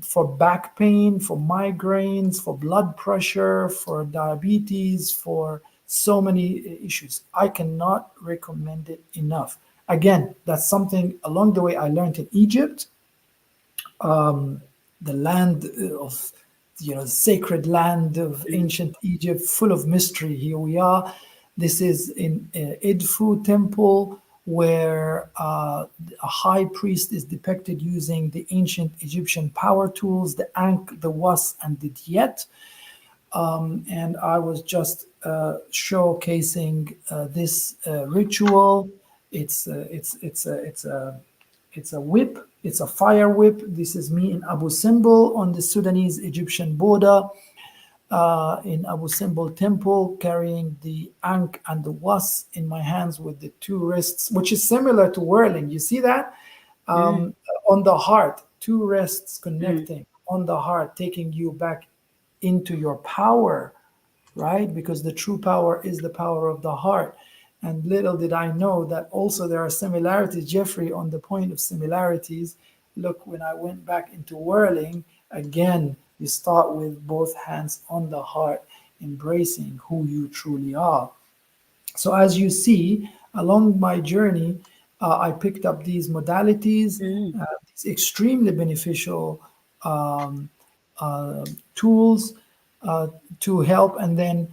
For back pain, for migraines, for blood pressure, for diabetes, for so many issues. I cannot recommend it enough. Again, that's something along the way I learned in Egypt, the land of, sacred land of ancient Egypt, full of mystery. Here we are. This is in Edfu temple, where a high priest is depicted using the ancient Egyptian power tools, the Ankh, the Was, and the Diyet. And I was just showcasing this ritual. It's a whip. It's a fire whip. This is me in Abu Simbel on the Sudanese-Egyptian border. In Abu Simbel temple, carrying the Ankh and the Was in my hands with the two wrists, which is similar to whirling. You see that? On the heart, two wrists connecting on the heart, taking you back into your power, right? Because the true power is the power of the heart. And little did I know that also there are similarities, Jeffrey, on the point of similarities. Look, when I went back into whirling, again, you start with both hands on the heart, embracing who you truly are. So as you see, along my journey, I picked up these modalities, these extremely beneficial tools to help. And then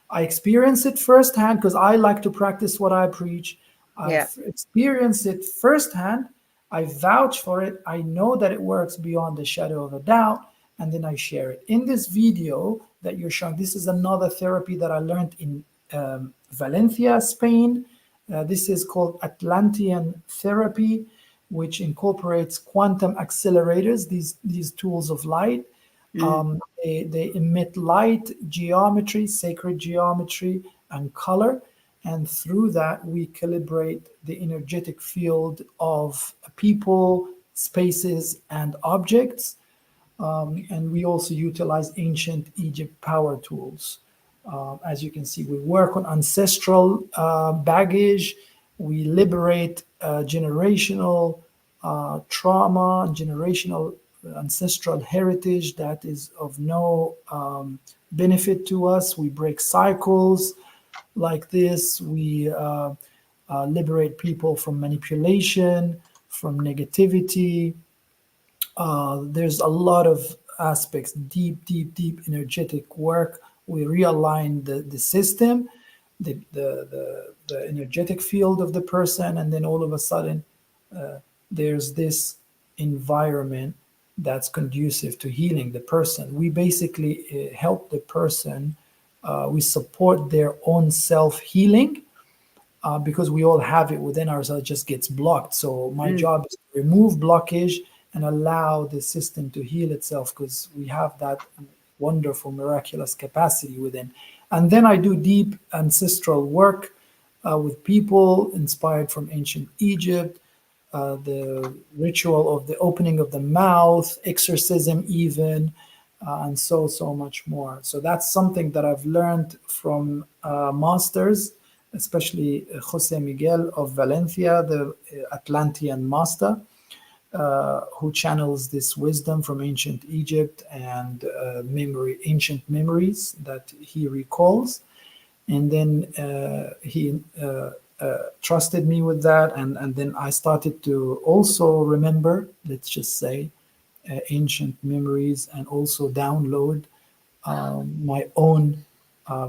I experience it firsthand because I like to practice what I preach. I've experienced it firsthand. I vouch for it. I know that it works beyond a shadow of a doubt. And then I share it. In this video that you're showing, this is another therapy that I learned in Valencia, Spain. This is called Atlantean therapy, which incorporates quantum accelerators, these tools of light. They emit light, geometry, sacred geometry, and color. And through that, we calibrate the energetic field of people, spaces, and objects. And we also utilize ancient Egypt power tools. As you can see, we work on ancestral baggage. We liberate generational trauma, generational ancestral heritage that is of no benefit to us. We break cycles like this. We liberate people from manipulation, from negativity. There's a lot of aspects, deep energetic work. We realign the system, the energetic field of the person, and then all of a sudden there's this environment that's conducive to healing the person. We basically help the person, we support their own self-healing because we all have it within ourselves, it just gets blocked. So my job is to remove blockage and allow the system to heal itself because we have that wonderful, miraculous capacity within. And then I do deep ancestral work with people inspired from ancient Egypt, the ritual of the opening of the mouth, exorcism even, and so much more. So that's something that I've learned from masters especially Jose Miguel of Valencia, the Atlantean master, who channels this wisdom from ancient Egypt and ancient memories that he recalls. And then he trusted me with that, and then I started to also remember, let's just say, ancient memories, and also download my own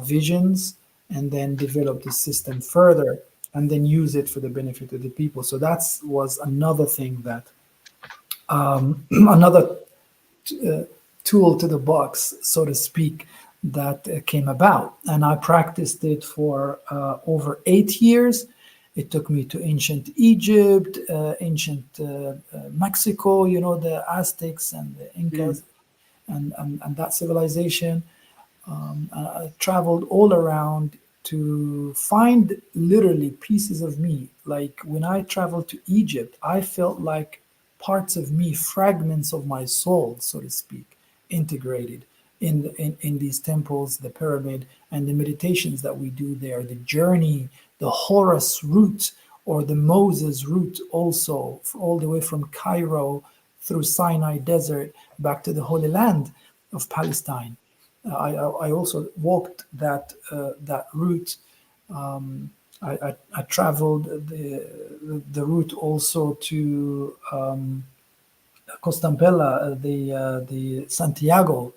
visions, and then develop the system further, and then use it for the benefit of the people. So that was another thing that another tool to the box, so to speak, that came about. And I practiced it for over 8 years. It took me to ancient Egypt, ancient Mexico, the Aztecs and the Incas, and that civilization. I traveled all around to find literally pieces of me. Like when I traveled to Egypt, I felt like parts of me, fragments of my soul, so to speak, integrated in these temples, the pyramid, and the meditations that we do there, the journey, the Horus route or the Moses route, also all the way from Cairo through Sinai Desert back to the Holy Land of Palestine. I also walked that route. I traveled the route also to Costampella, the Santiago,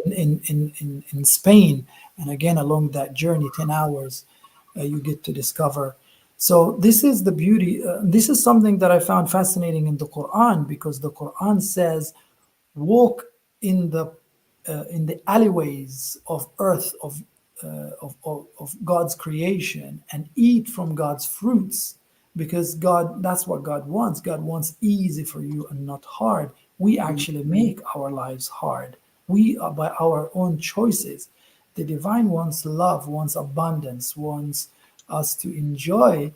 in Spain, and again along that journey, 10 hours, you get to discover. So this is the beauty. This is something that I found fascinating in the Quran, because the Quran says, "Walk in the alleyways of earth of God's creation and eat from God's fruits." Because that's what God wants. God wants easy for you and not hard. We actually make our lives hard. We are by our own choices. The divine wants love, wants abundance, wants us to enjoy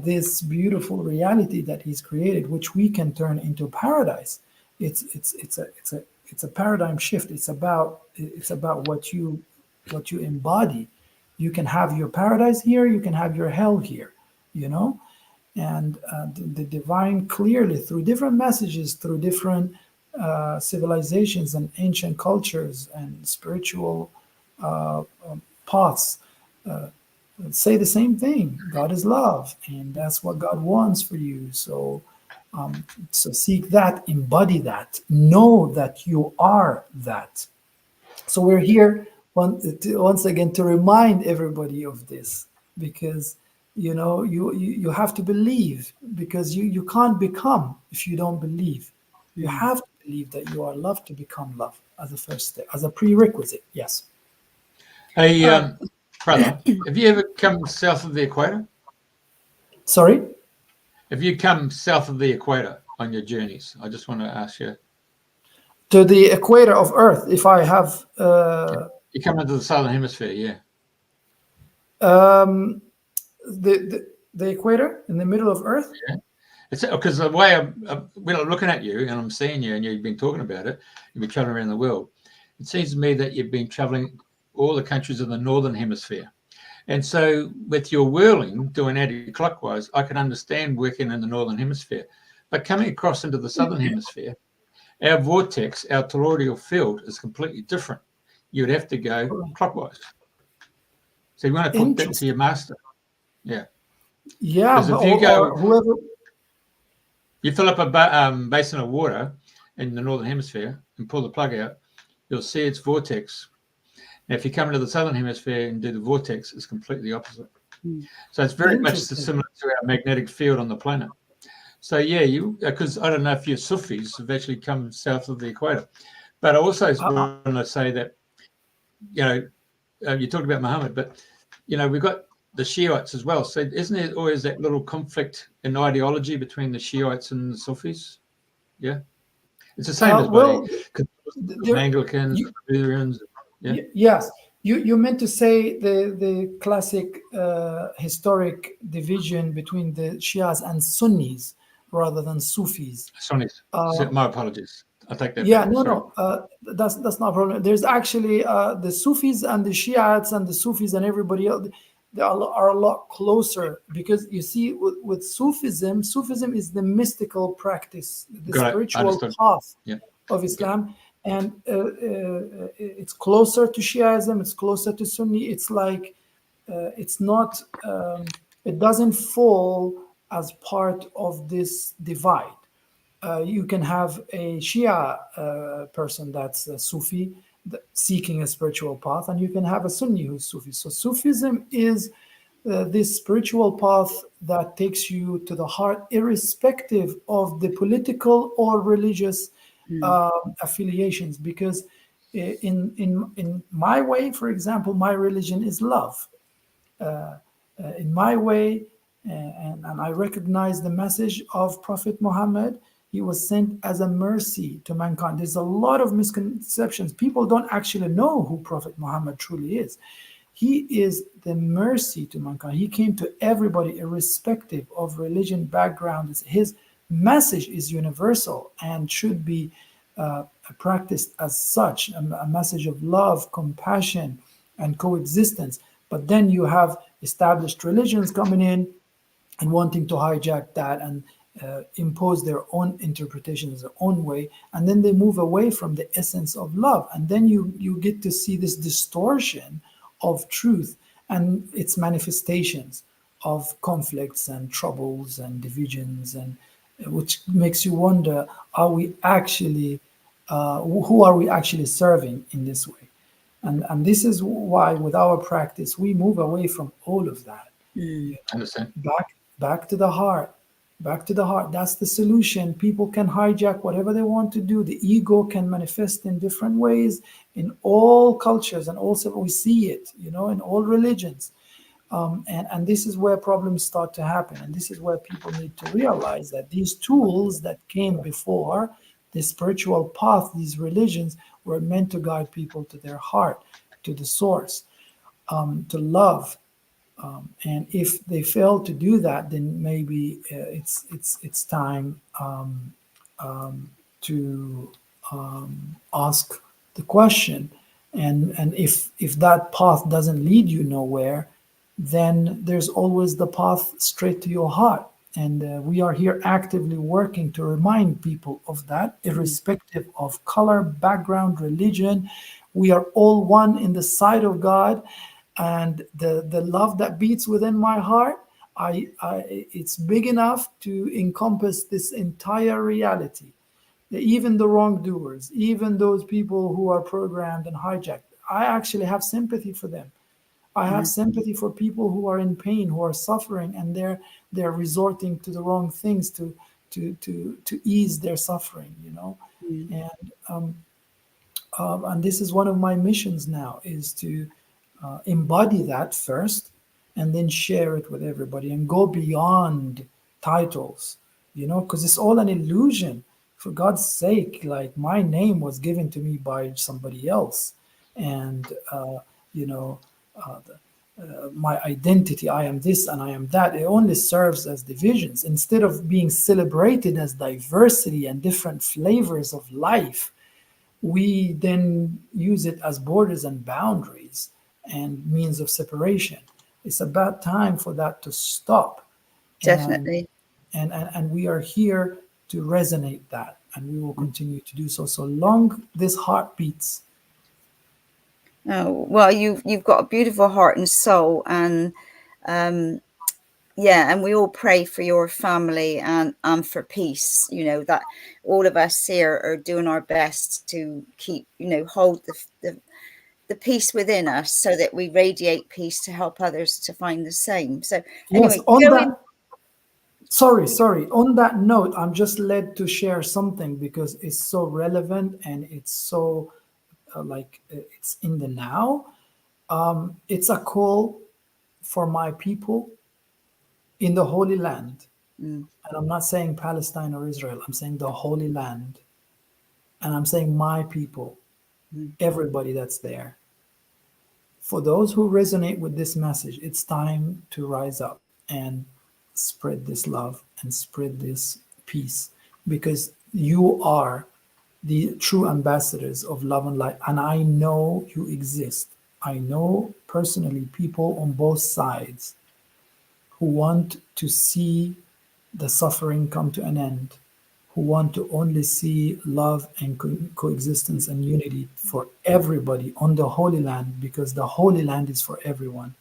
this beautiful reality that He's created, which we can turn into paradise. It's a paradigm shift. It's about what you embody. You can have your paradise here. You can have your hell here. And the divine clearly, through different messages, through different civilizations and ancient cultures and spiritual paths, say the same thing. God is love, and that's what God wants for you. So seek that, embody that, know that you are that. So we're here once again to remind everybody of this, because you have to believe, because you can't become if you don't believe. You have to believe that you are love to become love as a first step, as a prerequisite. Yes. Hey, brother, have you ever come south of the equator? Sorry? Have you come south of the equator on your journeys? I just want to ask you. To the equator of Earth, if I have... You come into the southern hemisphere, yeah. The equator in the middle of Earth? Yeah. It's because the way when I'm looking at you and I'm seeing you and you've been talking about it, you've been traveling around the world. It seems to me that you've been traveling all the countries of the northern hemisphere. And so with your whirling, doing anti-clockwise, I can understand working in the northern hemisphere. But coming across into the southern hemisphere, our vortex, our toroidal field is completely different. You would have to go clockwise. So you want to put that to your master. Yeah. Yeah, if you or whoever... You fill up a basin of water in the northern hemisphere and pull the plug out, you'll see its vortex. Now, if you come into the southern hemisphere and do the vortex, it's completely opposite. So it's very much similar to our magnetic field on the planet. So yeah, because I don't know if your Sufis have actually come south of the equator, but I also want to say that, you talked about Muhammad, but we've got the Shiites as well. So isn't there always that little conflict in ideology between the Shiites and the Sufis? Yeah, it's the same as the Anglicans, Lutherans. Yeah. Yes, you meant to say the classic historic division between the Shias and Sunnis rather than Sufis. Sunnis. My apologies. I take that. Yeah, back. no. That's not a problem. There's actually the Sufis and the Shiites and the Sufis and everybody else. they are a lot closer, because you see, with Sufism is the mystical practice, the spiritual path of Islam, and it's closer to Shiaism, it's closer to Sunni. It's like it's not, it doesn't fall as part of this divide. You can have a Shia person that's a Sufi, seeking a spiritual path, and you can have a Sunni who's Sufi. So Sufism is this spiritual path that takes you to the heart, irrespective of the political or religious affiliations. Because in my way, for example, my religion is love. In my way, and I recognize the message of Prophet Muhammad. He was sent as a mercy to mankind. There's a lot of misconceptions. People don't actually know who Prophet Muhammad truly is. He is the mercy to mankind. He came to everybody, irrespective of religion, background. His message is universal and should be practiced as such, a message of love, compassion, and coexistence. But then you have established religions coming in and wanting to hijack that and impose their own interpretations, their own way, and then they move away from the essence of love. And then you get to see this distortion of truth and its manifestations of conflicts and troubles and divisions, and which makes you wonder, are we actually, who are we actually serving in this way? And this is why with our practice, we move away from all of that. Understand. Back to the heart. Back to the heart. That's the solution. People can hijack whatever they want to do. The ego can manifest in different ways in all cultures, and also we see it, in all religions. And this is where problems start to happen. And this is where people need to realize that these tools that came before, the spiritual path, these religions, were meant to guide people to their heart, to the source, to love. And if they fail to do that, then maybe it's time to ask the question. And if that path doesn't lead you nowhere, then there's always the path straight to your heart. And we are here actively working to remind people of that, irrespective of color, background, religion. We are all one in the sight of God. And the love that beats within my heart, it's big enough to encompass this entire reality. Even the wrongdoers, even those people who are programmed and hijacked, I actually have sympathy for them. I have sympathy for people who are in pain, who are suffering, and they're resorting to the wrong things to ease their suffering, And this is one of my missions now, is to embody that first, and then share it with everybody, and go beyond titles, because it's all an illusion. For God's sake, like, my name was given to me by somebody else, and my identity, I am this and I am that, it only serves as divisions instead of being celebrated as diversity and different flavors of life. We then use it as borders and boundaries and means of separation. It's about time for that to stop. Definitely. And we are here to resonate that, and we will continue to do so long this heart beats. Oh, well, you've got a beautiful heart and soul, and and we all pray for your family and for peace. That all of us here are doing our best to keep, hold the peace within us, so that we radiate peace to help others to find the same. So anyway, yes, sorry. On that note, I'm just led to share something because it's so relevant and it's so it's in the now. It's a call for my people in the Holy Land. And I'm not saying Palestine or Israel. I'm saying the Holy Land. And I'm saying my people, everybody that's there. For those who resonate with this message, it's time to rise up and spread this love and spread this peace, because you are the true ambassadors of love and light, and I know you exist. I know personally people on both sides who want to see the suffering come to an end, who want to only see love and coexistence and unity for everybody on the Holy Land, because the Holy Land is for everyone.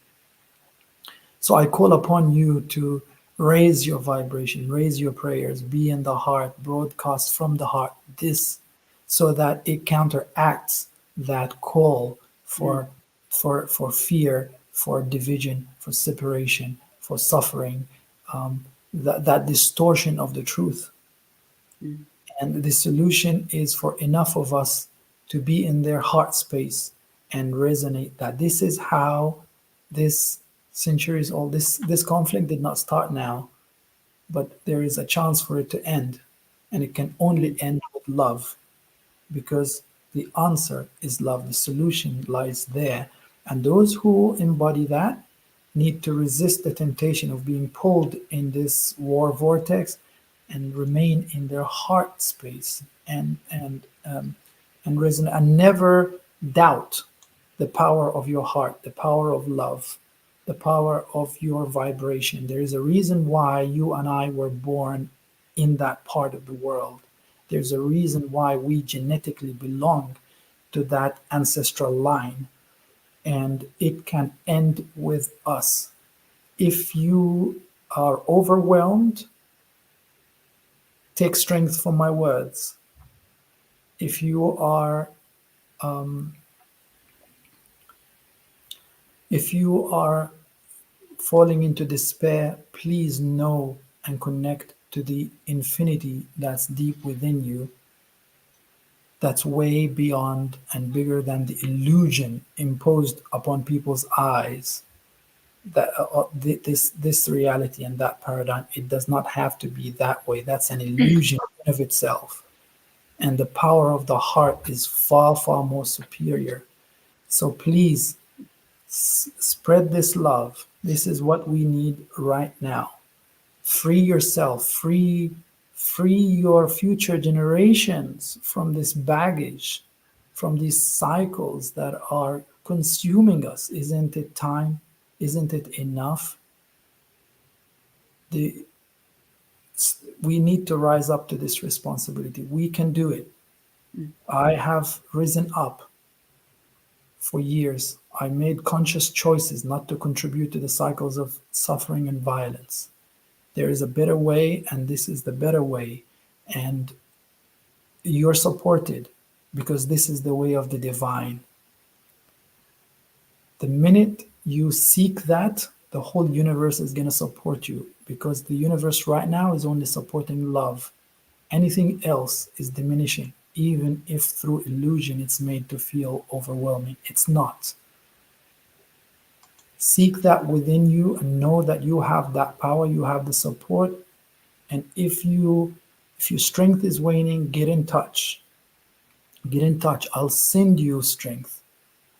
So I call upon you to raise your vibration, raise your prayers, be in the heart, broadcast from the heart, this, so that it counteracts that call for fear, for division, for separation, for suffering, that distortion of the truth. And the solution is for enough of us to be in their heart space and resonate that this is how this centuries old, this conflict did not start now, but there is a chance for it to end. And it can only end with love, because the answer is love. The solution lies there. And those who embody that need to resist the temptation of being pulled in this war vortex and remain in their heart space and resonate, and never doubt the power of your heart, the power of love, the power of your vibration. There is a reason why you and I were born in that part of the world. There's a reason why we genetically belong to that ancestral line, and it can end with us. If you are overwhelmed, take strength from my words. If you are falling into despair, please know and connect to the infinity that's deep within you, that's way beyond and bigger than the illusion imposed upon people's eyes. That this reality and that paradigm, it does not have to be that way. That's an illusion of itself. And the power of the heart is far, far more superior. So please spread this love. This is what we need right now. Free yourself, free your future generations from this baggage, from these cycles that are consuming us. Isn't it time? Isn't it enough? We need to rise up to this responsibility. We can do it. I have risen up for years. I made conscious choices not to contribute to the cycles of suffering and violence. There is a better way, and this is the better way. And you're supported, because this is the way of the divine. The minute you seek that, the whole universe is going to support you, because the universe right now is only supporting love. Anything else is diminishing, even if through illusion it's made to feel overwhelming. It's not. Seek that within you and know that you have that power, you have the support. And if your strength is waning, get in touch. Get in touch. I'll send you strength.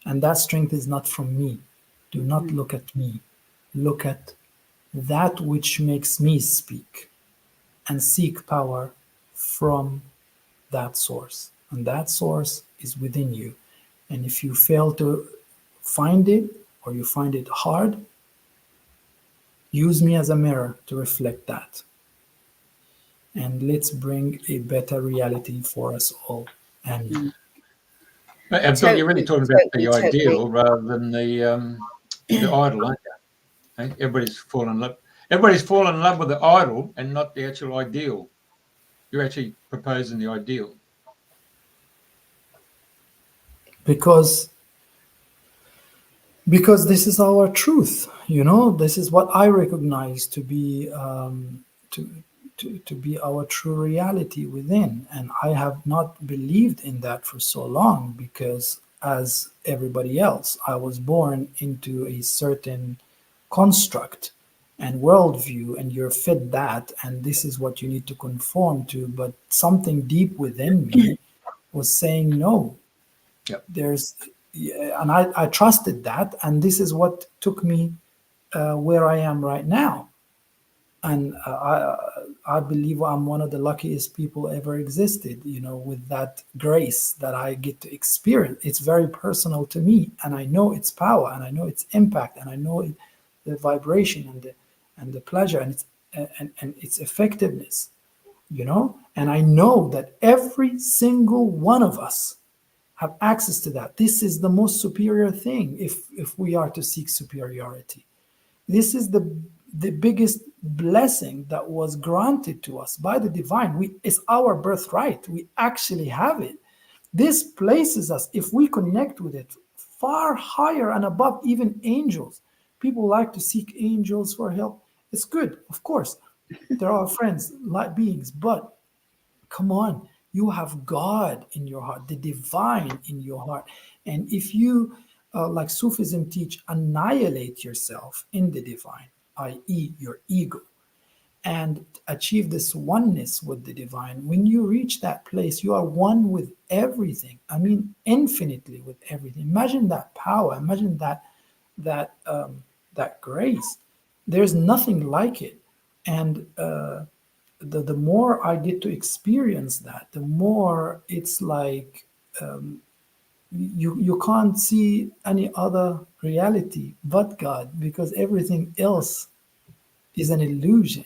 And that strength is not from me. Do not look at me. Look at that which makes me speak, and seek power from that source. And that source is within you. And if you fail to find it, or you find it hard, use me as a mirror to reflect that. And let's bring a better reality for us all. And Abdul, you're really talking about the ideal rather than the idol, aren't you? Okay? Everybody's fallen in love. Everybody's fallen in love with the idol and not the actual ideal. You're actually proposing the ideal. Because this is our truth, this is what I recognize to be to be our true reality within. And I have not believed in that for so long, because as everybody else, I was born into a certain construct and worldview, and you're fed that, and this is what you need to conform to. But something deep within me was saying no. Yep. And I trusted that, and this is what took me where I am right now. And I believe I'm one of the luckiest people ever existed, with that grace that I get to experience. It's very personal to me, and I know its power, and I know its impact, and I know the vibration and the pleasure and its effectiveness, and I know that every single one of us have access to that. This is the most superior thing if we are to seek superiority. This is the biggest blessing that was granted to us by the divine. It's our birthright. We actually have it. This places us, if we connect with it, far higher and above even angels. People like to seek angels for help. It's good, of course. They're our friends, like beings, but come on, you have God in your heart, the divine in your heart. And if you, like Sufism teach, annihilate yourself in the divine, i.e. your ego, and achieve this oneness with the divine, when you reach that place, you are one with everything. I mean, infinitely with everything. Imagine that power. Imagine that grace. There's nothing like it. And the more I get to experience that, the more it's like you can't see any other reality but God, because everything else is an illusion.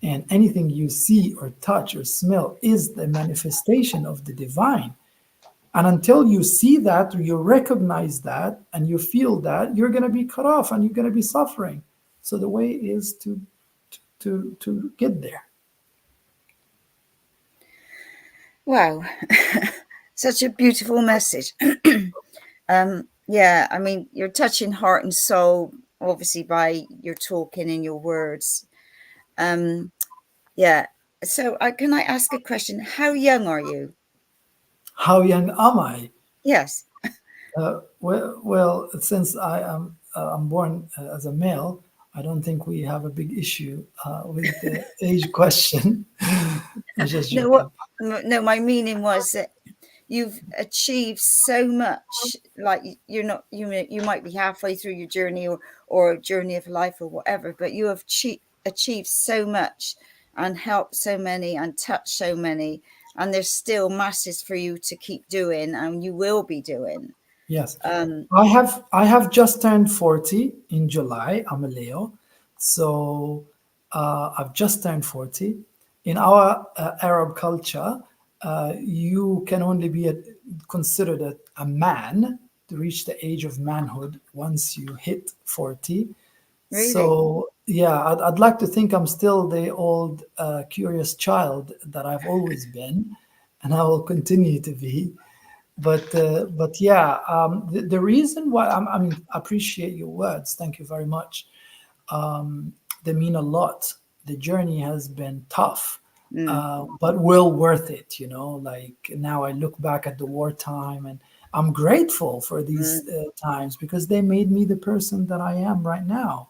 And anything you see or touch or smell is the manifestation of the divine. And until you see that, or you recognize that, and you feel that, you're going to be cut off and you're going to be suffering. So the way is to get there. Wow. Such a beautiful message. Yeah, I mean, you're touching heart and soul, obviously, by your talking and your words. Yeah. So can I ask a question? How young are you? How young am I? Yes. Well, since I'm born as a male, I don't think we have a big issue with the age question. I'm just joking. No, my meaning was that you've achieved so much. Like you might be halfway through your journey or a journey of life or whatever, but you have achieved so much and helped so many and touched so many, and there's still masses for you to keep doing, and you will be doing. Yes. I have just turned 40 in July. I'm a Leo. So I've just turned 40. In our Arab culture, you can only be considered a man to reach the age of manhood once you hit 40. Really? So yeah, I'd like to think I'm still the old curious child that I've always been, and I will continue to be. But yeah, the reason why I mean, I appreciate your words. Thank you very much. They mean a lot. The journey has been tough, but well worth it. Like now I look back at the wartime, and I'm grateful for these times, because they made me the person that I am right now.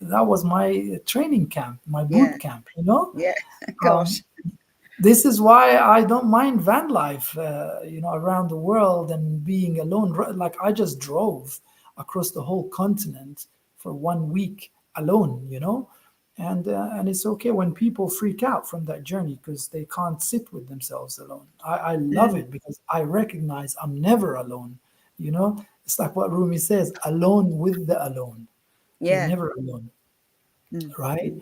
That was my training camp, my boot camp. Yeah. Gosh. This is why I don't mind van life, around the world and being alone. Like I just drove across the whole continent for 1 week alone, and it's okay when people freak out from that journey because they can't sit with themselves alone. I love it because I recognize I'm never alone. It's like what Rumi says, alone with the alone. Yeah. You're never alone, right?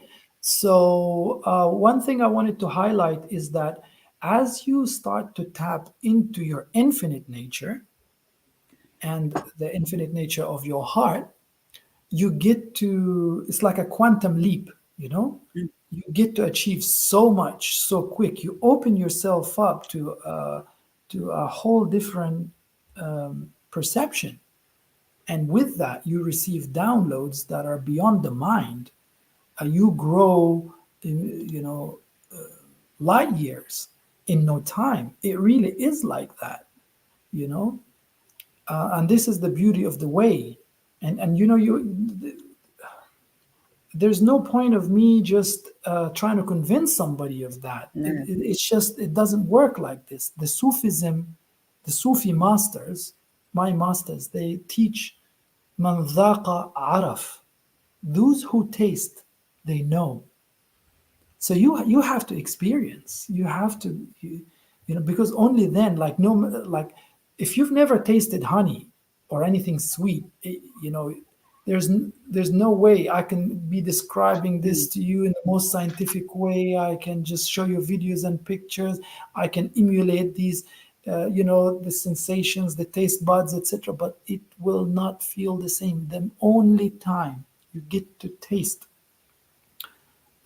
So one thing I wanted to highlight is that as you start to tap into your infinite nature and the infinite nature of your heart, you get to, it's like a quantum leap, you get to achieve so much so quick. You open yourself up to a whole different perception. And with that, you receive downloads that are beyond the mind. You grow, light years in no time. It really is like that, and this is the beauty of the way. And there's no point of me just trying to convince somebody of that. No. It's just, it doesn't work like this. The Sufi masters, my masters, they teach man dhaqa araf. Those who taste, they know. So you have to experience. You have to, because only then, like like if you've never tasted honey or anything sweet, there's no way I can be describing this to you in the most scientific way. I can just show you videos and pictures. I can emulate these, the sensations, the taste buds, etc. But it will not feel the same. The only time you get to taste,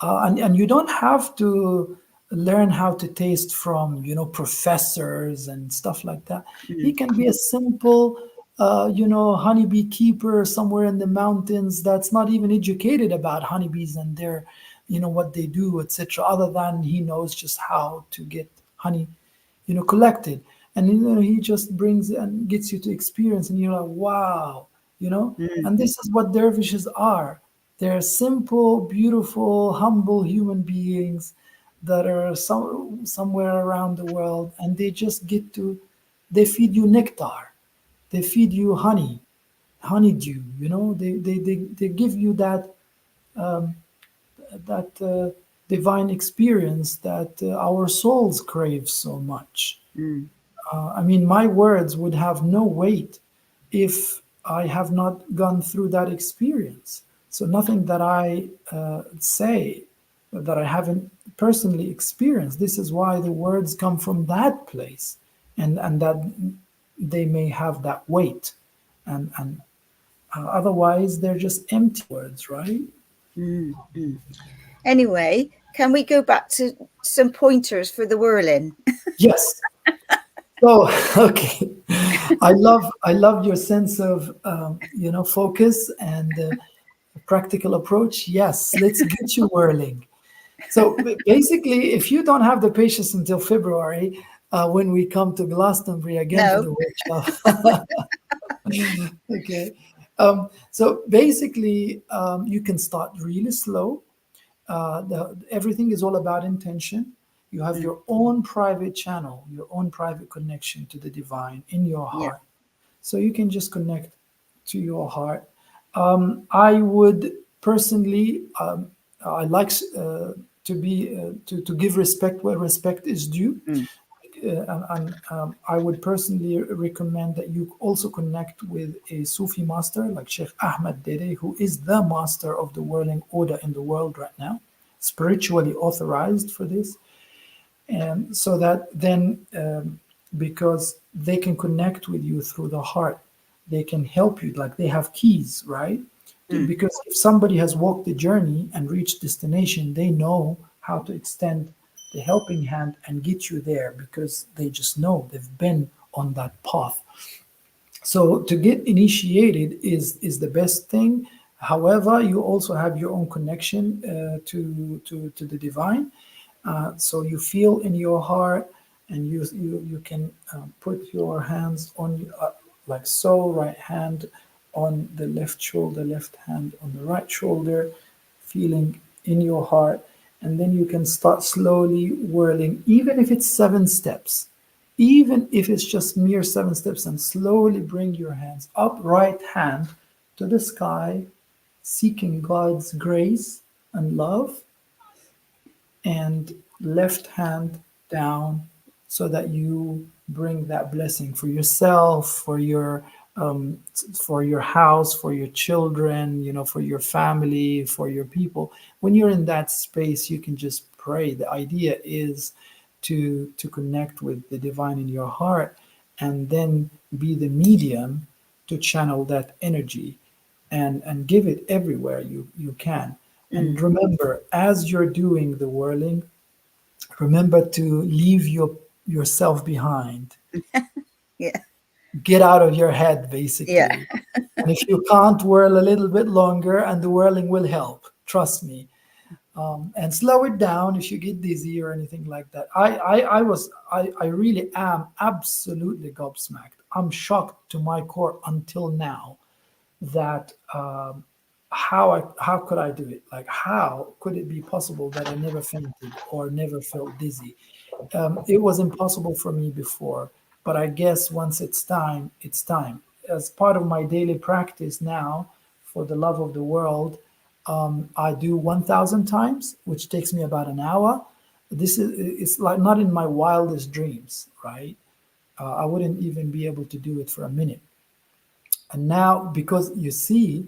and you don't have to learn how to taste from professors and stuff like that. He can be a simple honeybee keeper somewhere in the mountains that's not even educated about honeybees and their what they do, etc., other than he knows just how to get honey collected. And he just brings and gets you to experience, and you're like, wow. And this is what dervishes are. They're simple, beautiful, humble human beings that are somewhere around the world, and they just they feed you nectar, they feed you honeydew. They give you that divine experience that our souls crave so much. I mean, my words would have no weight if I have not gone through that experience. So nothing that I say that I haven't personally experienced. This is why the words come from that place, and that they may have that weight, and otherwise they're just empty words, right? Anyway, can we go back to some pointers for the whirling? Yes. So, okay. I love your sense of focus and practical approach. Yes, let's get you whirling. So basically, if you don't have the patience until February, when we come to Glastonbury again for the workshop. Okay. So basically, you can start really slow. Everything is all about intention. You have your own private channel, your own private connection to the divine in your heart. So you can just connect to your heart. I would personally, I like to give respect where respect is due. And I would personally recommend that you also connect with a Sufi master like Sheikh Ahmed Dede, who is the master of the whirling order in the world right now, spiritually authorized for this. And so that then, because they can connect with you through the heart, they can help you, like they have keys, right? Because if somebody has walked the journey and reached destination, they know how to extend the helping hand and get you there, because they just know, they've been on that path. So to get initiated is the best thing. However, you also have your own connection to the divine. So you feel in your heart, and you can put your hands on like so, right hand on the left shoulder, left hand on the right shoulder, feeling in your heart. And then you can start slowly whirling, even if it's 7 steps, even if it's just mere 7 steps, and slowly bring your hands up, right hand to the sky, seeking God's grace and love, and left hand down, so that you bring that blessing for yourself, for your house, for your children, for your family, for your people. When you're in that space, you can just pray. The idea is to connect with the divine in your heart, and then be the medium to channel that energy and give it everywhere you can. And remember, as you're doing the whirling, remember to leave yourself behind. Get out of your head, basically. And if you can't whirl a little bit longer, and the whirling will help, trust me. And slow it down if you get dizzy or anything like that. I really am absolutely gobsmacked. I'm shocked to my core until now that how could I do it? Like, how could it be possible that I never fainted or never felt dizzy? It was impossible for me before, but I guess once it's time, it's time. As part of my daily practice now, for the love of the world, I do 1,000 times, which takes me about an hour. It's like not in my wildest dreams, right? I wouldn't even be able to do it for a minute. And now, because you see,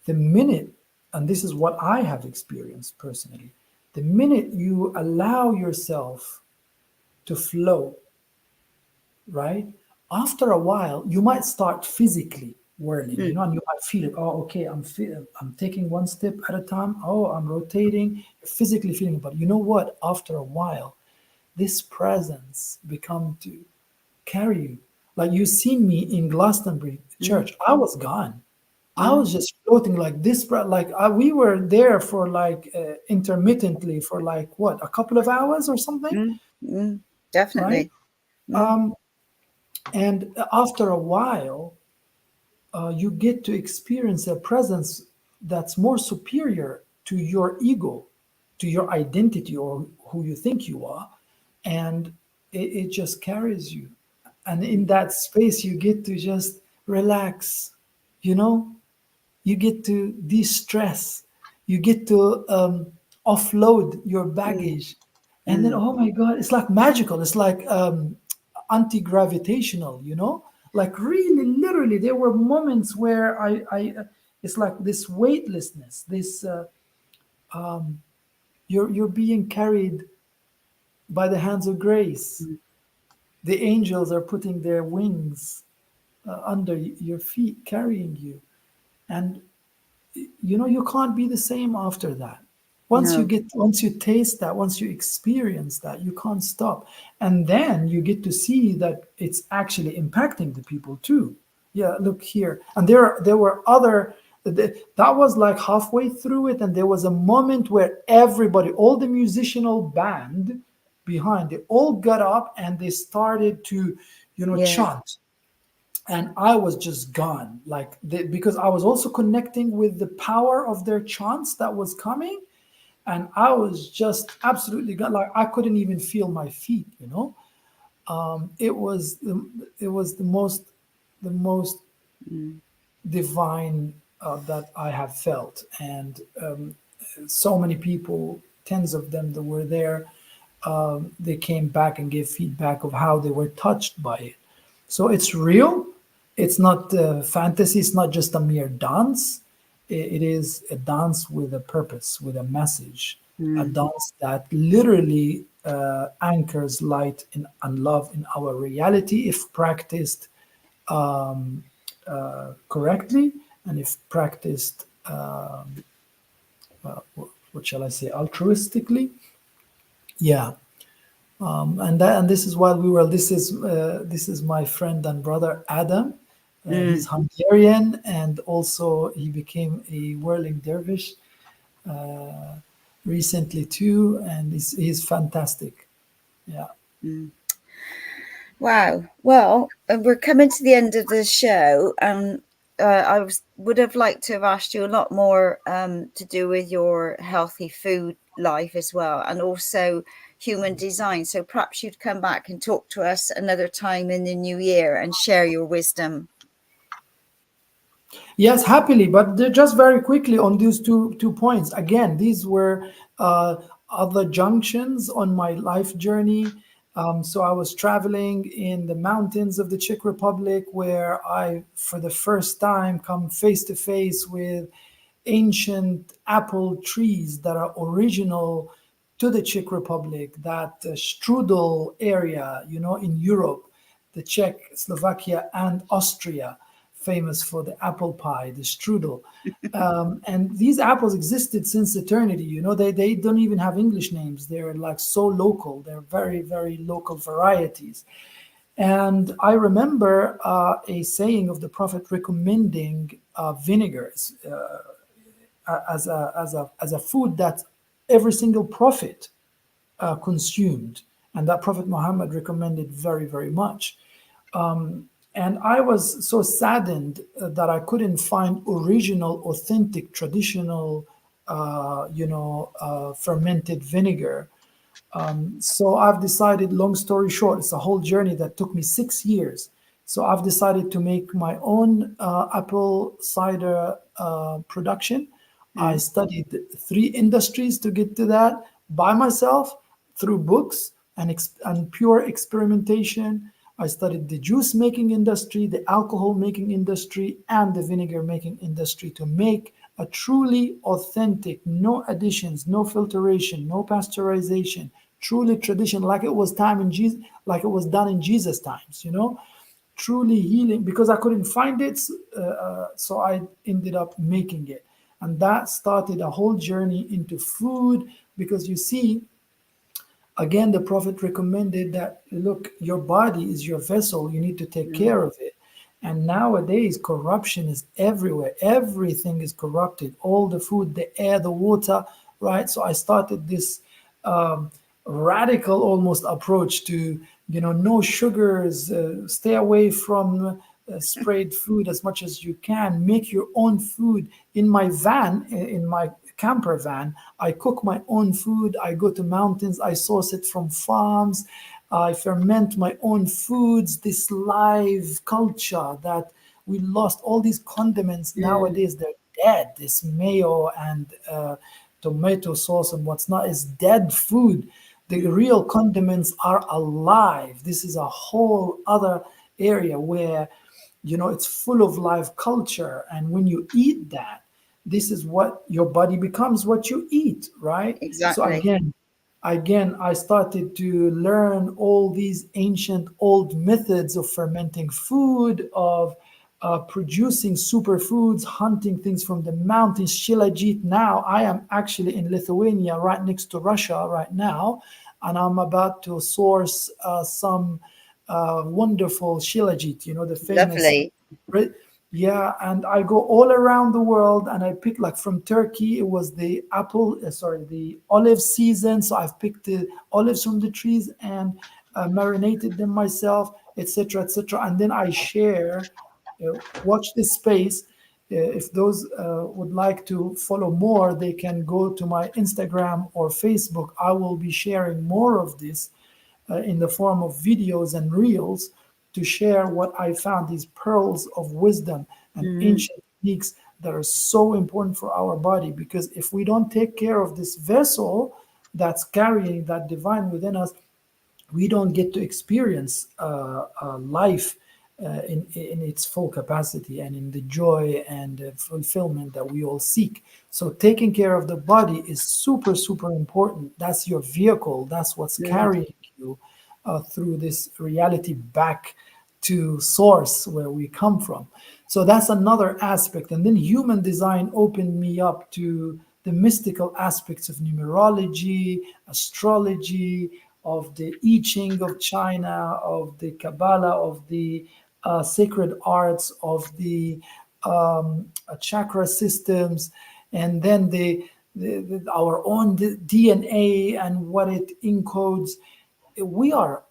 the minute, and this is what I have experienced personally, the minute you allow yourself to flow, right? After a while, you might start physically whirling, and you might feel it. Oh, okay, I'm taking one step at a time. Oh, I'm rotating. You're physically feeling it. But you know what? After a while, this presence become to carry you. Like you seen me in Glastonbury church. I was gone. I was just floating like this. We were there for intermittently for a couple of hours or something. Definitely. Right? And after a while, you get to experience a presence that's more superior to your ego, to your identity or who you think you are. And it just carries you. And in that space, you get to just relax, you get to de-stress, you get to offload your baggage. And then, oh my God, it's like magical. It's like anti-gravitational, like really, literally, there were moments where it's like this weightlessness, this, you're being carried by the hands of grace. The angels are putting their wings under your feet, carrying you. And you can't be the same after that. Once you taste that, once you experience that, you can't stop. And then you get to see that it's actually impacting the people too. Yeah, look here. And there were other, that was like halfway through it, and there was a moment where everybody, all the musicianal band behind, they all got up and they started to, chant. And I was just gone, because I was also connecting with the power of their chants that was coming, and I was just absolutely gone. Like I couldn't even feel my feet. It was the most divine that I have felt, and so many people, tens of them that were there, they came back and gave feedback of how they were touched by it. So it's real. It's not fantasy. It's not just a mere dance. It is a dance with a purpose, with a message, a dance that literally anchors light and love in our reality if practiced correctly, and if practiced, what shall I say, altruistically. Yeah. And this is why this is my friend and brother Adam. He's Hungarian, and also he became a Whirling Dervish recently too, and he's fantastic. Yeah. Wow. Well, we're coming to the end of the show, and I would have liked to have asked you a lot more to do with your healthy food life as well, and also human design. So perhaps you'd come back and talk to us another time in the new year and share your wisdom. Yes, happily, but just very quickly on these two points. Again, these were other junctions on my life journey. So I was traveling in the mountains of the Czech Republic, where I, for the first time, come face to face with ancient apple trees that are original to the Czech Republic, that strudel area, in Europe, the Czech, Slovakia, and Austria, famous for the apple pie, the strudel. And these apples existed since eternity. They don't even have English names. They're like so local. They're very, very local varieties. And I remember a saying of the Prophet recommending vinegars as a food that every single prophet consumed, and that Prophet Muhammad recommended very, very much. And I was so saddened that I couldn't find original, authentic, traditional, fermented vinegar. So I've decided, long story short, it's a whole journey that took me 6 years. So I've decided to make my own apple cider production. I studied 3 industries to get to that by myself through books and pure experimentation. I studied the juice making industry, the alcohol making industry, and the vinegar making industry to make a truly authentic, no additions, no filtration, no pasteurization, truly tradition, like it was like it was done in Jesus times, truly healing, because I couldn't find it, so I ended up making it. And that started a whole journey into food, because you see, again, the Prophet recommended that, look, your body is your vessel, you need to take care of it. And nowadays, corruption is everywhere. Everything is corrupted, all the food, the air, the water, right? So I started this radical almost approach to, no sugars, stay away from sprayed food as much as you can, make your own food. In my van, in my camper van, I cook my own food. I go to mountains, I source it from farms, I ferment my own foods. This live culture that we lost, all these condiments nowadays, they're dead. This mayo and tomato sauce and what's not is dead food. The real condiments are alive. This is a whole other area where, it's full of live culture. And when you eat that, this is what your body becomes, what you eat, right? Exactly. So again, I started to learn all these ancient old methods of fermenting food, of producing superfoods, hunting things from the mountains, shilajit. Now I am actually in Lithuania, right next to Russia right now, and I'm about to source some wonderful shilajit, the famous. Lovely. Yeah, and I go all around the world, and I pick, like from Turkey, it was the the olive season. So I've picked the olives from the trees and marinated them myself, etc., etc. And then I share, watch this space. If those would like to follow more, they can go to my Instagram or Facebook. I will be sharing more of this in the form of videos and reels, to share what I found, these pearls of wisdom and ancient techniques that are so important for our body. Because if we don't take care of this vessel that's carrying that divine within us, we don't get to experience life in its full capacity, and in the joy and fulfillment that we all seek. So taking care of the body is super, super important. That's your vehicle. That's what's carrying you through this reality back to source where we come from. So that's another aspect. And then human design opened me up to the mystical aspects of numerology, astrology, of the I Ching of China, of the Kabbalah, of the sacred arts, of the chakra systems, and then our own DNA and what it encodes. We are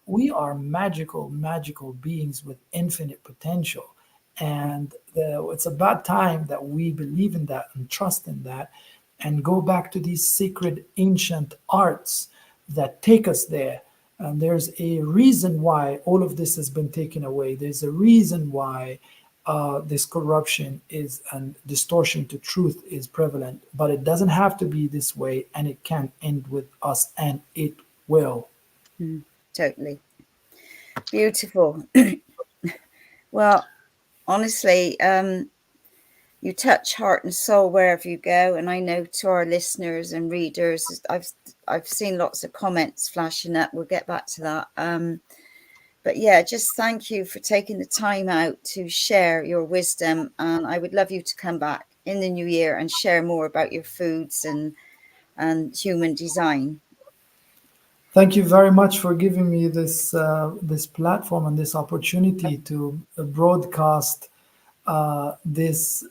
magical beings with infinite potential, and it's about time that we believe in that and trust in that, and go back to these sacred ancient arts that take us there. And there's a reason why all of this has been taken away. There's a reason why this corruption is and distortion to truth is prevalent. But it doesn't have to be this way, and it can end with us, and it will. Totally. Beautiful. Well, honestly, you touch heart and soul wherever you go. And I know, to our listeners and readers, I've seen lots of comments flashing up. We'll get back to that. But yeah, just thank you for taking the time out to share your wisdom. And I would love you to come back in the new year and share more about your foods and human design. Thank you very much for giving me this this platform and this opportunity to broadcast this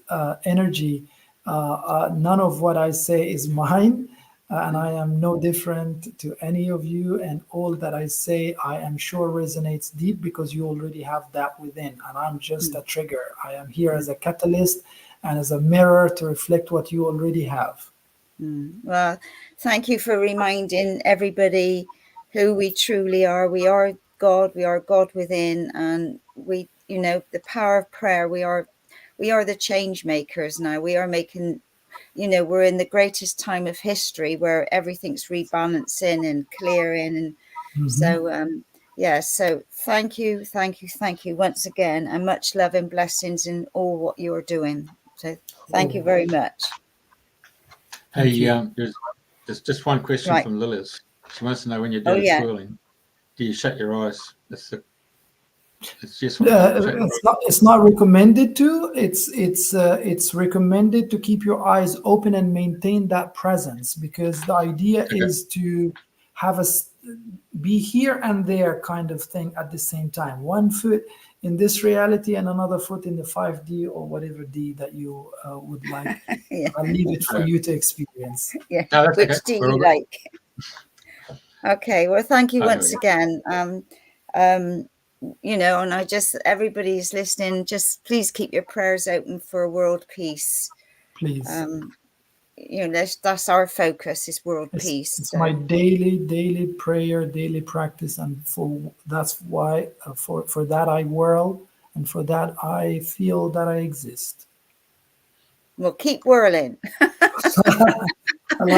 energy. None of what I say is mine, and I am no different to any of you. And all that I say, I am sure resonates deep, because you already have that within, and I'm just a trigger. I am here as a catalyst and as a mirror to reflect what you already have. Well, thank you for reminding everybody who we truly are. We are God. We are God within, and the power of prayer. We are the change makers now. We are making we're in the greatest time of history where everything's rebalancing and clearing. And so thank you once again, and much love and blessings in all what you're doing. So thank you very much. Hey, there's just one question from Lilith. She wants to know, when you do the swirling, do you shut your eyes? It's just it's not recommended to. It's recommended to keep your eyes open and maintain that presence, because the idea is to have be here and there kind of thing at the same time. One foot in this reality and another foot in the 5D or whatever D that you would like. I'll leave it for you to experience. Yeah, no, which do you like? Okay, well, thank you once again. And I just, everybody's listening, just please keep your prayers open for world peace. Please. That's our focus, is world peace. It's my daily prayer, daily practice, and that's why for that I whirl, and for that I feel that I exist. Well, keep whirling.